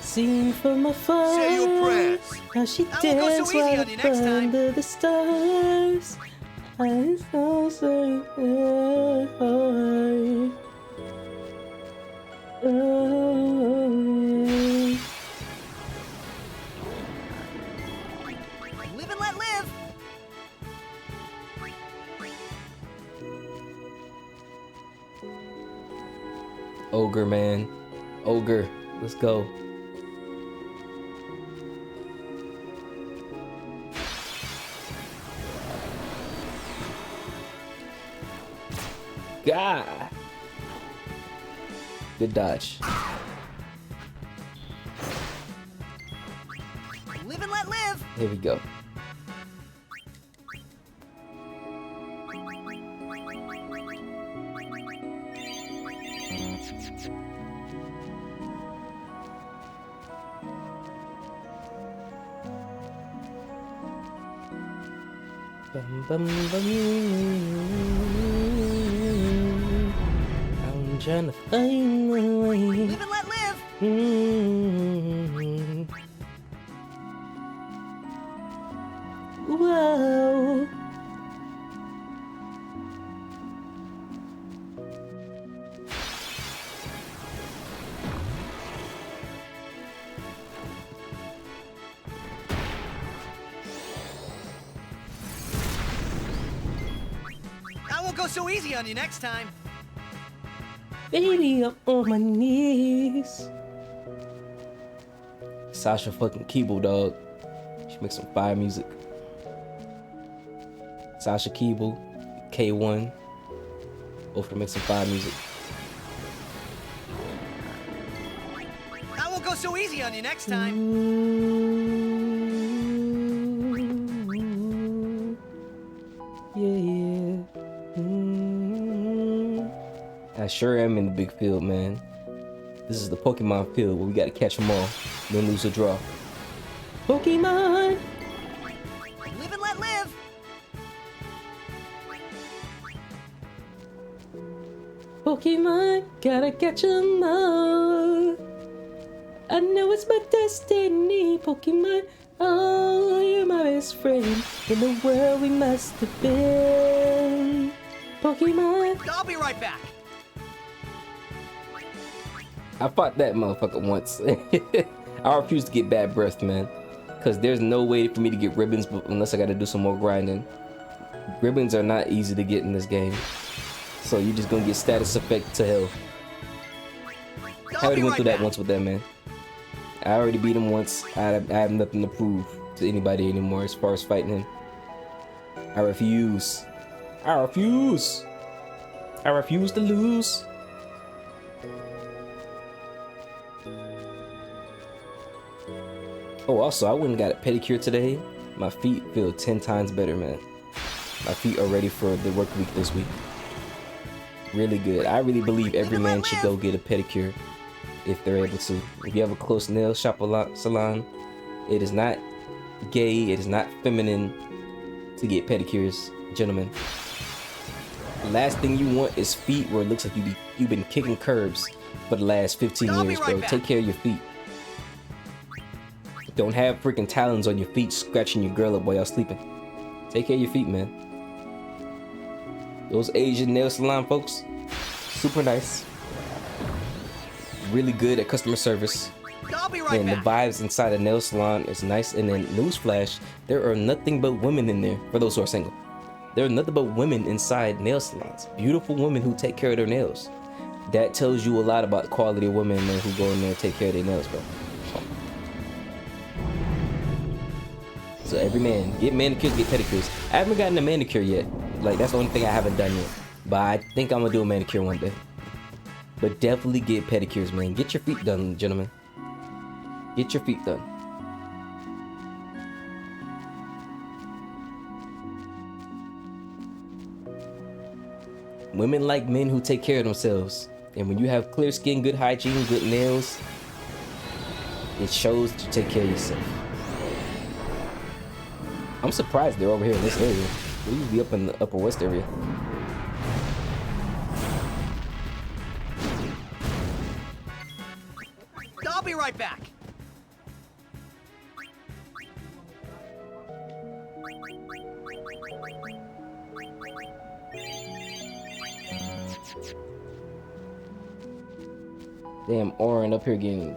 Seen from afar. Say your prayers. How she I won't go danced so easy right on you next time. under the stars. I so sorry. Live and let live. Ogre, man. Ogre. Let's go. God. Good dodge. Live and let live. Here we go. Bum, bum, bum. I'm trying to find my way. Live and let live. Whoa. I won't go so easy on you next time. Baby, I'm on my knees. Sasha fucking Keeble, dog. She makes some fire music. Sasha Keeble, K1. Both of them make some fire music. I won't go so easy on you next time. Yeah. I sure am in the big field, man. This is the Pokemon field where we gotta catch them all. Win, lose, or draw. Pokemon! Live and let live. Pokemon, gotta catch 'em all. I know it's my destiny, Pokemon. Oh, you're my best friend in the world we must have been. Pokemon. I'll be right back. I fought that motherfucker once. I refuse to get bad breath, man. Cause there's no way for me to get ribbons unless I gotta do some more grinding. Ribbons are not easy to get in this game. So you're just gonna get status effect to hell. I already went through that once with that man. I already beat him once. I have nothing to prove to anybody anymore as far as fighting him. I refuse. I refuse. I refuse to lose. Oh, also, I went and got a pedicure today. My feet feel 10 times better, man. My feet are ready for the work week this week. Really good. I really believe every man should go get a pedicure if they're able to. If you have a close nail shop salon, it is not gay, it is not feminine to get pedicures, gentlemen. The last thing you want is feet where it looks like you've been kicking curbs for the last 15 years, bro. Take care of your feet. Don't have freaking talons on your feet scratching your girl up while y'all sleeping. Take care of your feet, man. Those Asian nail salon folks, super nice. Really good at customer service. I'll be right And the back. vibes inside a nail salon is nice. And then newsflash, there are nothing but women in there for those who are single. There are nothing but women inside nail salons. Beautiful women who take care of their nails. That tells you a lot about the quality of women who go in there and take care of their nails, bro. So every man, get manicures, get pedicures. I haven't gotten a manicure yet. Like, that's the only thing I haven't done yet. But I think I'm gonna do a manicure one day. But definitely get pedicures, man. Get your feet done, gentlemen. Get your feet done. Women like men who take care of themselves. And when you have clear skin, good hygiene, good nails, it shows that you take care of yourself. I'm surprised they're over here in this area. They usually up in the Upper West area. I'll be right back. Damn, Orin up here getting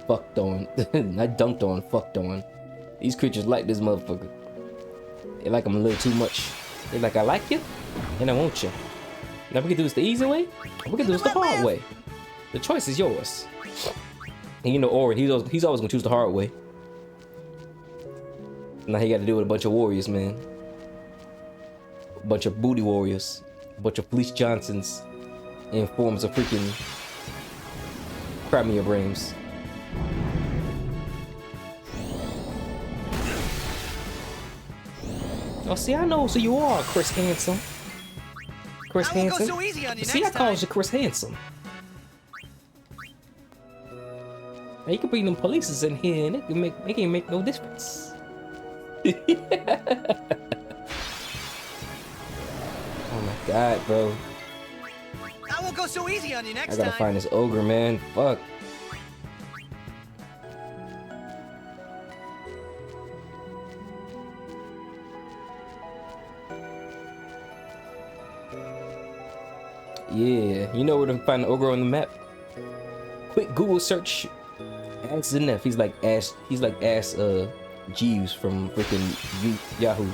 fucked on. Not dunked on, fucked on. These creatures like this motherfucker. They like him a little too much. They like, I like you, and I want you. Now we can do this the easy way, or we can do this the hard way. The choice is yours. And you know Orin, he's always gonna choose the hard way. Now he got to deal with a bunch of warriors, man. A bunch of booty warriors. A bunch of Felice Johnsons in forms of freaking Crimea brains. Oh, see, I know who you are, Chris Handsome. Chris I won't go Handsome. so easy on you See, I next called time. you Chris Handsome. Now, you can bring them polices in here and they can't make no difference. God, bro. I won't go so easy on you I next gotta time. find this ogre, man. Fuck. Yeah, you know where to find the ogre on the map? Quick Google search. Ask Zenef. He's like Ask Jeeves from freaking Yahoo.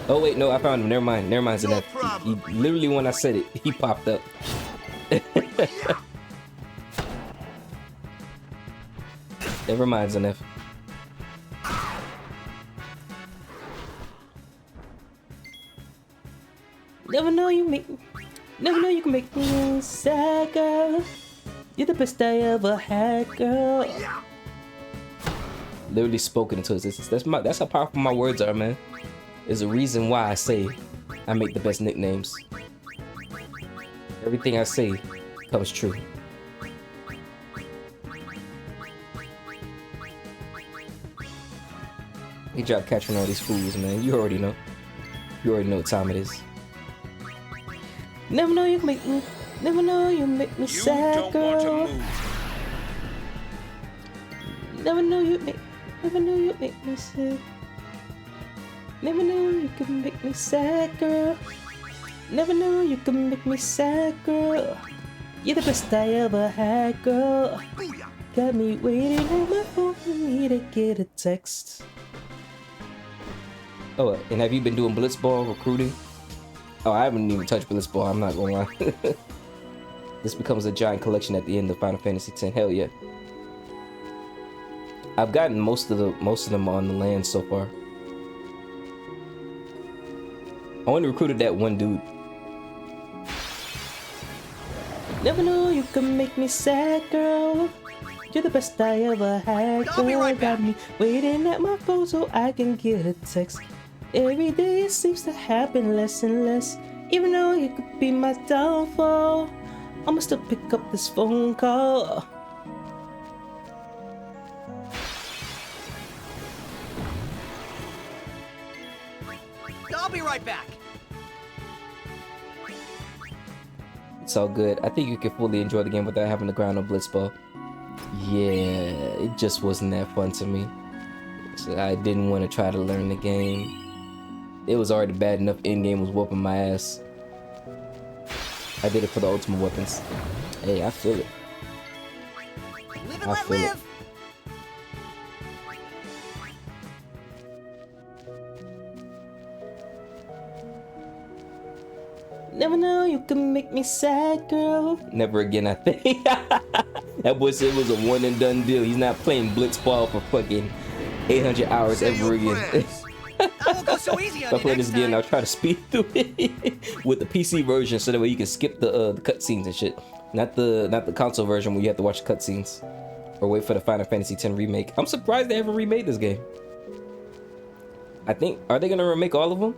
Oh wait, no, I found him. Never mind, Zenef. He literally, when I said it, he popped up. Never mind, Zenef. Never know you can make me sad, girl. You're the best I ever had, girl. Literally spoken into existence. That's how powerful my words are, man. There's a reason why I say I make the best nicknames. Everything I say comes true. Good job catching all these fools, man. You already know. You already know what time it is. Never know you make me. Never know you make me sad, girl. Never know you make. Never know you make me sad. Never know you can make me sad, girl. Never know you can make me sad, girl. You're the best I ever had, girl. Got me waiting on my phone for me to get a text. Oh, and have you been doing blitzball recruiting? Oh, I haven't even touched blitzball. I'm not gonna lie. This becomes a giant collection at the end of Final Fantasy X. Hell yeah! I've gotten most of them on the land so far. I only recruited that one dude. Never know you can make me sad, girl. You're the best I ever had, girl. I'll be right back. Got me waiting at my phone so I can get a text. Every day it seems to happen less and less. Even though you could be my downfall, I'ma still pick up this phone call. I'll be right back. It's all good. I think you can fully enjoy the game without having to grind on blitzball. Yeah, it just wasn't that fun to me. So I didn't want to try to learn the game. It was already bad enough in-game was whooping my ass. I did it for the ultimate weapons. Hey, I feel it. Live and let live. Never know you can make me sad, girl. Never again, I think. That boy said it was a one and done deal. He's not playing blitzball for fucking 800 hours ever again. I won't go so easy on If I you play next this again, time. I'll try to speed through it with the PC version, so that way you can skip the cutscenes and shit. Not the console version where you have to watch the cutscenes or wait for the Final Fantasy X remake. I'm surprised they haven't remade this game. I think, are they gonna remake all of them?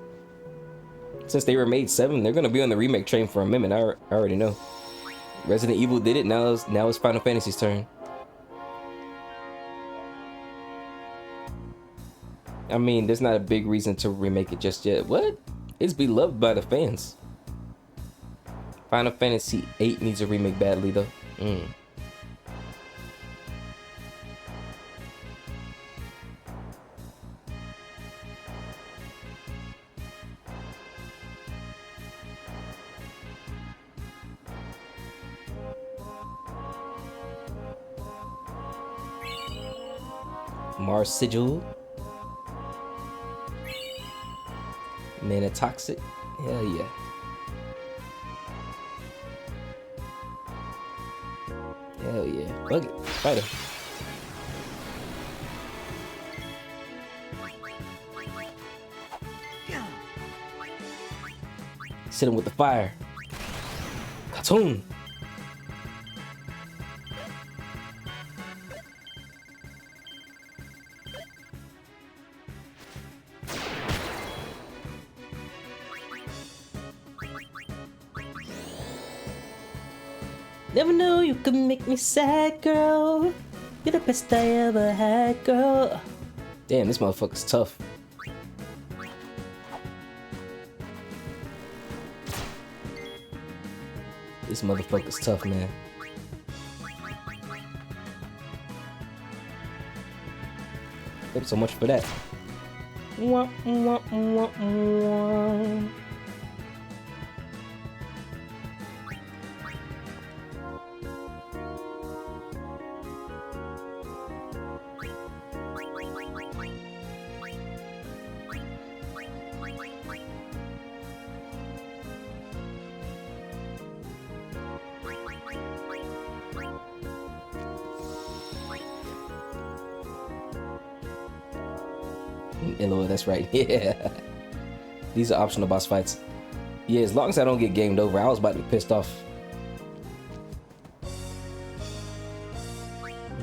Since they remade 7, they're gonna be on the remake train for a minute. I already know. Resident Evil did it. Now it's Final Fantasy's turn. I mean, there's not a big reason to remake it just yet. What? It's beloved by the fans. Final Fantasy VIII needs a remake badly, though. Mars Sigil. Mana Toxic. Hell yeah. Hell yeah. Fuck it. Spider. Hit him with the fire. Cartoon. Never know you can make me sad, girl. You're the best I ever had, girl. Damn, this motherfucker's tough. This motherfucker's tough, man. Yep, so much for that. Wah, wah, wah, wah. LOL, that's right. Yeah. These are optional boss fights. Yeah, as long as I don't get gamed over, I was about to be pissed off.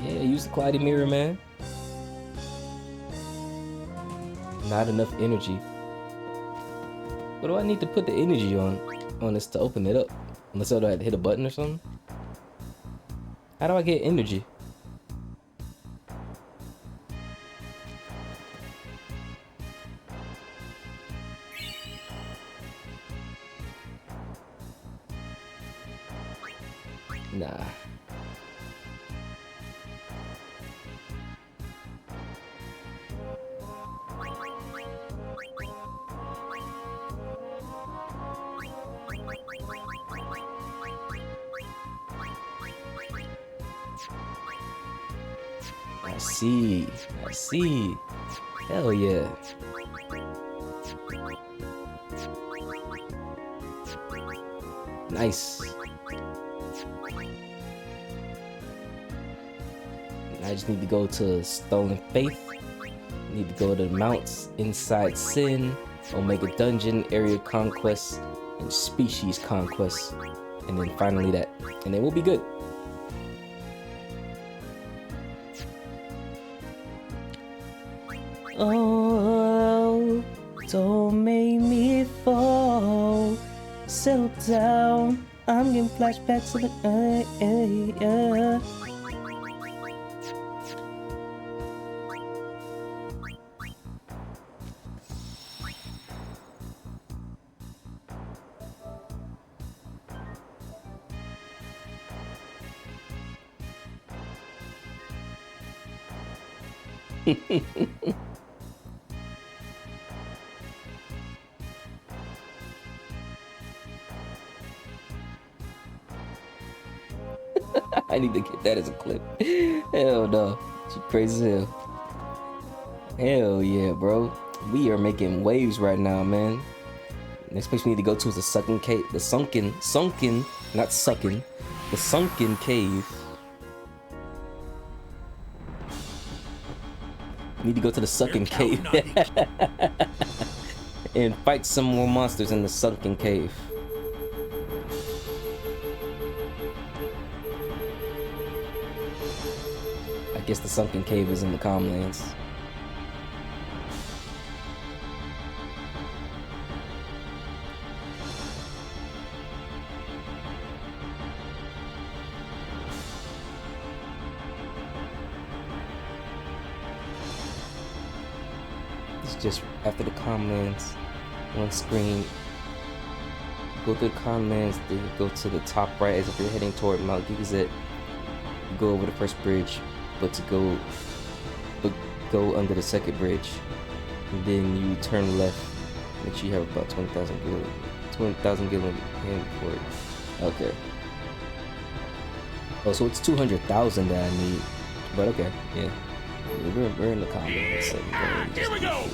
Yeah, use the cloudy mirror, man. Not enough energy. What do I need to put the energy on this to open it up? Unless I have to hit a button or something? How do I get energy? Nah. I see. Hell yeah. Nice. I just need to go to Stolen Faith. Need to go to the mounts, Inside Sin, Omega Dungeon, Area Conquest, and Species Conquest. And then finally that. And then we'll be good. Oh, don't make me fall. Settle down. I'm getting flashbacks to the I need to get that as a clip. Hell no. She crazy as hell. Hell yeah, bro. We are making waves right now, man. Next place we need to go to is the sunken cave. The sunken, not sucking. The sunken cave. We need to go to the sunken cave. And fight some more monsters in the sunken cave. I guess the sunken cave is in the Comlands. It's just after the Comlands, one screen. Go through the Comlands, then you go to the top right as if you're heading toward Mount Gigazet. Go over the first bridge. But to go under the second bridge, and then you turn left. Make sure you have about 20,000 gallon hand for it. Okay. Oh, so it's 200,000 that I need. But okay, yeah. We're in the comments. So here we go.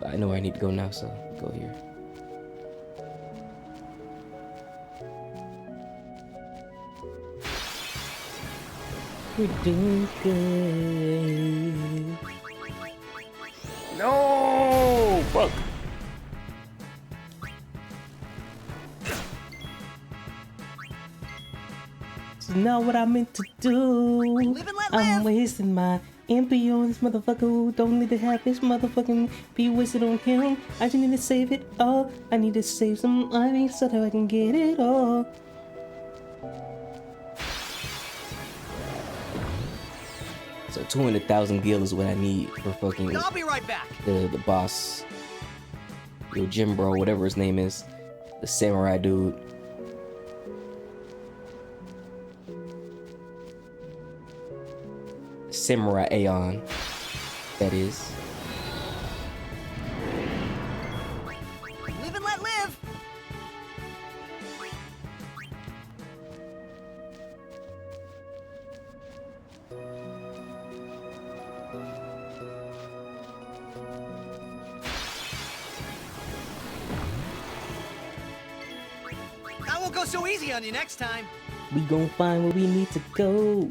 I know where I need to go now, so go here. We're doing good. No! Fuck! It's not what I meant to do. Live and let live. I'm wasting my embryo on this motherfucker who don't need to have his motherfucking be wasted on him. I just need to save it all. I need to save some money so that I can get it all. So 200,000 gil is what I need for fucking I'll be right back. the boss. Yo, Jim Bro, whatever his name is. The samurai dude. Samurai Aeon. That is. Live and let live. I won't go so easy on you next time. We gon' find where we need to go.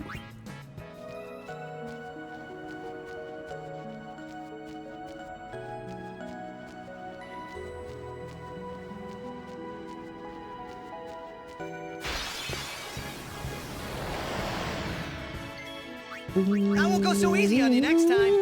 I won't go so easy on you next time.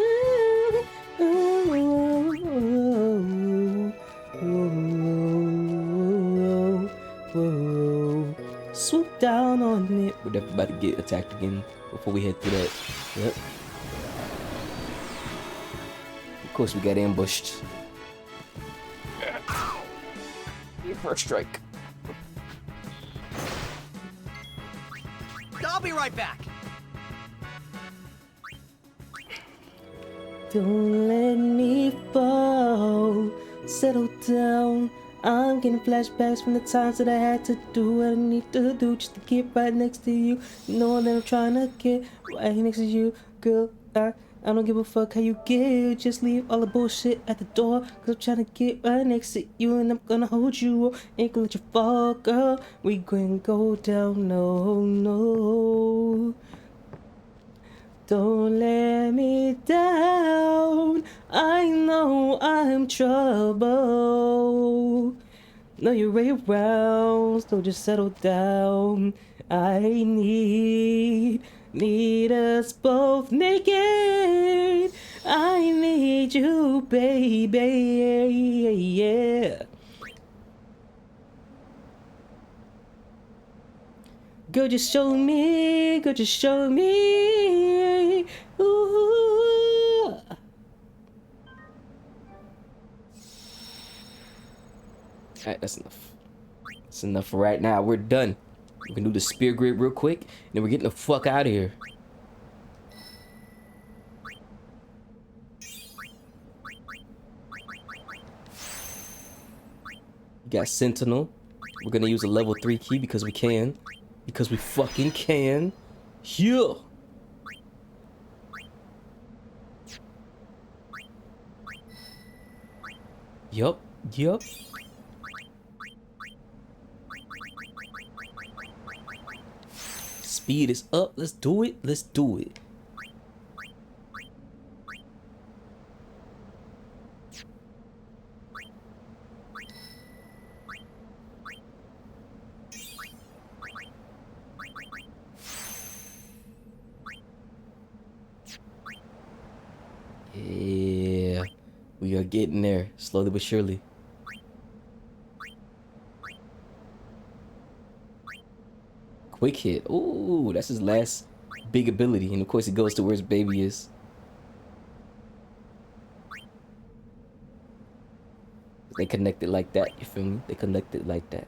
Swoop down on it. We're definitely about to get attacked again before we head through that. Yep. Of course, we got ambushed. Your first strike. I'll be right back. Don't let me fall. Settle down. I'm getting flashbacks from the times that I had to do what I need to do just to get right next to you. You know that I'm trying to get right next to you, girl. I don't give a fuck how you get. Just leave all the bullshit at the door. Cause I'm trying to get right next to you and I'm gonna hold you. Ain't gonna let you fall, girl. We gonna go down, no. Don't let me down. I know I'm trouble. No, you're way around, so just settle down. I need us both naked. I need you, baby. Yeah. Girl, just show me. Girl, just show me. Ooh. Alright, that's enough. That's enough for right now. We're done. We can do the spear grid real quick, and then we're getting the fuck out of here. You got Sentinel. We're gonna use a level 3 key because we can. Because we fucking can. Yeah. Yup. Speed is up. Let's do it. Yeah, we are getting there, slowly but surely. Quick hit. Ooh, that's his last big ability, and of course it goes to where his baby is. They connected like that, you feel me? They connected like that.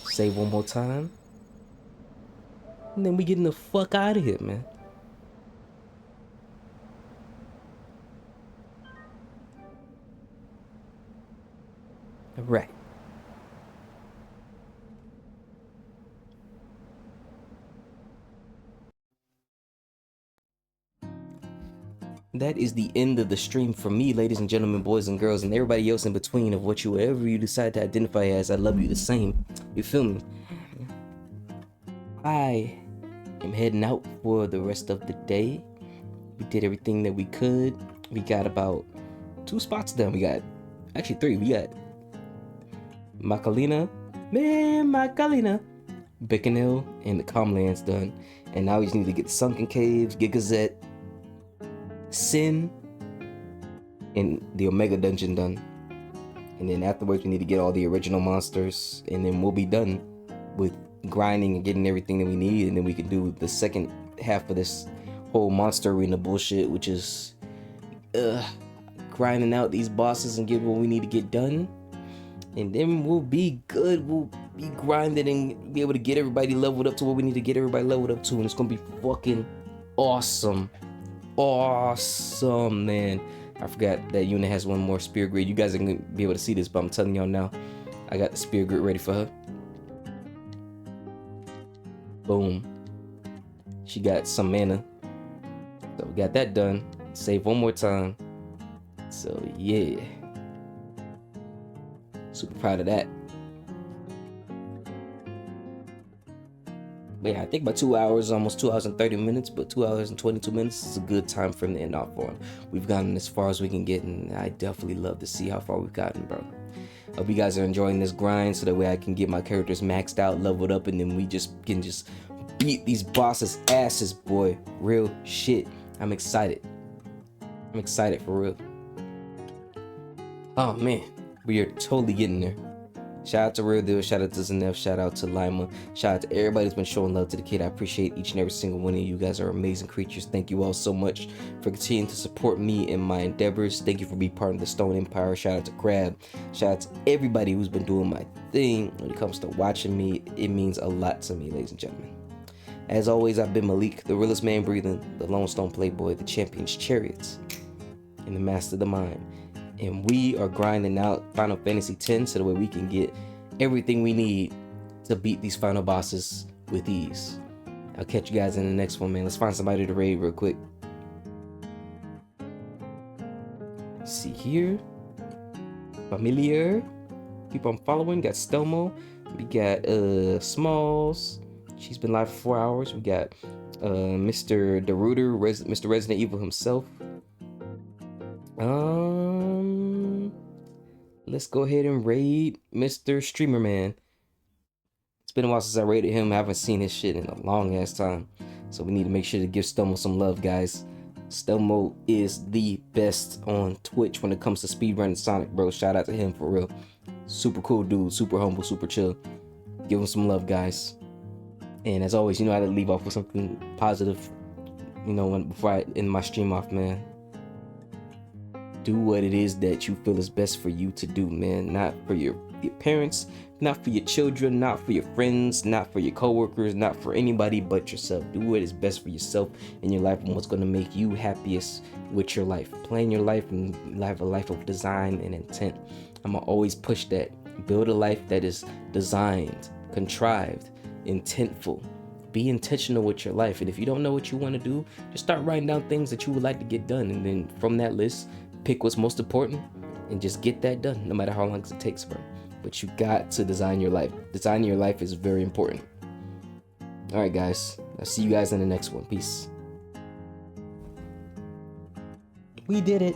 Save one more time. And then we getting the fuck out of here, man. All right. That is the end of the stream for me, ladies and gentlemen, boys and girls, and everybody else in between of whatever you decide to identify as. I love you the same. You feel me? I am heading out for the rest of the day. We did everything that we could. We got about 2 spots done. We got actually 3. We got Macalina, Bicanil, and the Comlands done. And now we just need to get the Sunken Caves, get Gazette, Sin, and the Omega Dungeon done. And then afterwards we need to get all the original monsters, and then we'll be done. with grinding and getting everything that we need, and then we can do the second half of this whole monster arena bullshit, which is grinding out these bosses and getting what we need to get done, and then we'll be good. We'll be grinding and be able to get everybody leveled up to what we need to get everybody leveled up to, and it's gonna be fucking awesome, man. I forgot that unit has one more spear grid. You guys are gonna be able to see this, but I'm telling y'all now, I got the spear grid ready for her. Boom. She got some mana, so we got that done. Save one more time. So yeah, super proud of that. But yeah, I think about 2 hours, almost 2 hours and 30 minutes, but 2 hours and 22 minutes is a good time for him to end off on. We've gotten as far as we can get, and I definitely love to see how far we've gotten, bro. Hope you guys are enjoying this grind, so that way I can get my characters maxed out, leveled up, and then we can just beat these bosses' asses, boy. Real shit. I'm excited. I'm excited for real. Oh man, we are totally getting there. Shout out to Real Deal, shout out to Zanef, shout out to Lima, shout out to everybody that's been showing love to the kid. I appreciate each and every single one of you. You guys are amazing creatures. Thank you all so much for continuing to support me in my endeavors. Thank you for being part of the Stone Empire. Shout out to Crab. Shout out to everybody who's been doing my thing when it comes to watching me. It means a lot to me, ladies and gentlemen. As always, I've been Maalik, the realest man breathing, the Lone Stone Playboy, the Champion's Chariots, and the Master of the Mind. And we are grinding out Final Fantasy X so that way we can get everything we need to beat these final bosses with ease. I'll catch you guys in the next one, man. Let's find somebody to raid real quick. Let's see here. Familiar. People I'm following. Got Stelmo. We got Smalls. She's been live for 4 hours. We got Mr. Deruder, Mr. Resident Evil himself. Let's go ahead and raid Mr. Streamer Man. It's been a while since I raided him. I haven't seen his shit in a long ass time. So we need to make sure to give Stelmo some love, guys. Stelmo is the best on Twitch when it comes to speedrunning Sonic, bro. Shout out to him for real. Super cool dude, super humble, super chill. Give him some love, guys. And as always, you know how to leave off with something positive, you know, before I end my stream off, man. Do what it is that you feel is best for you to do, man. Not for your parents, not for your children, not for your friends, not for your coworkers, not for anybody but yourself. Do what is best for yourself in your life and what's going to make you happiest with your life. Plan your life and live a life of design and intent. I'm going to always push that. Build a life that is designed, contrived, intentful. Be intentional with your life. And if you don't know what you want to do, just start writing down things that you would like to get done. And then from that list, pick what's most important and just get that done, no matter how long it takes, bro. But you got to design your life. Designing your life is very important. All right, guys. I'll see you guys in the next one. Peace. We did it.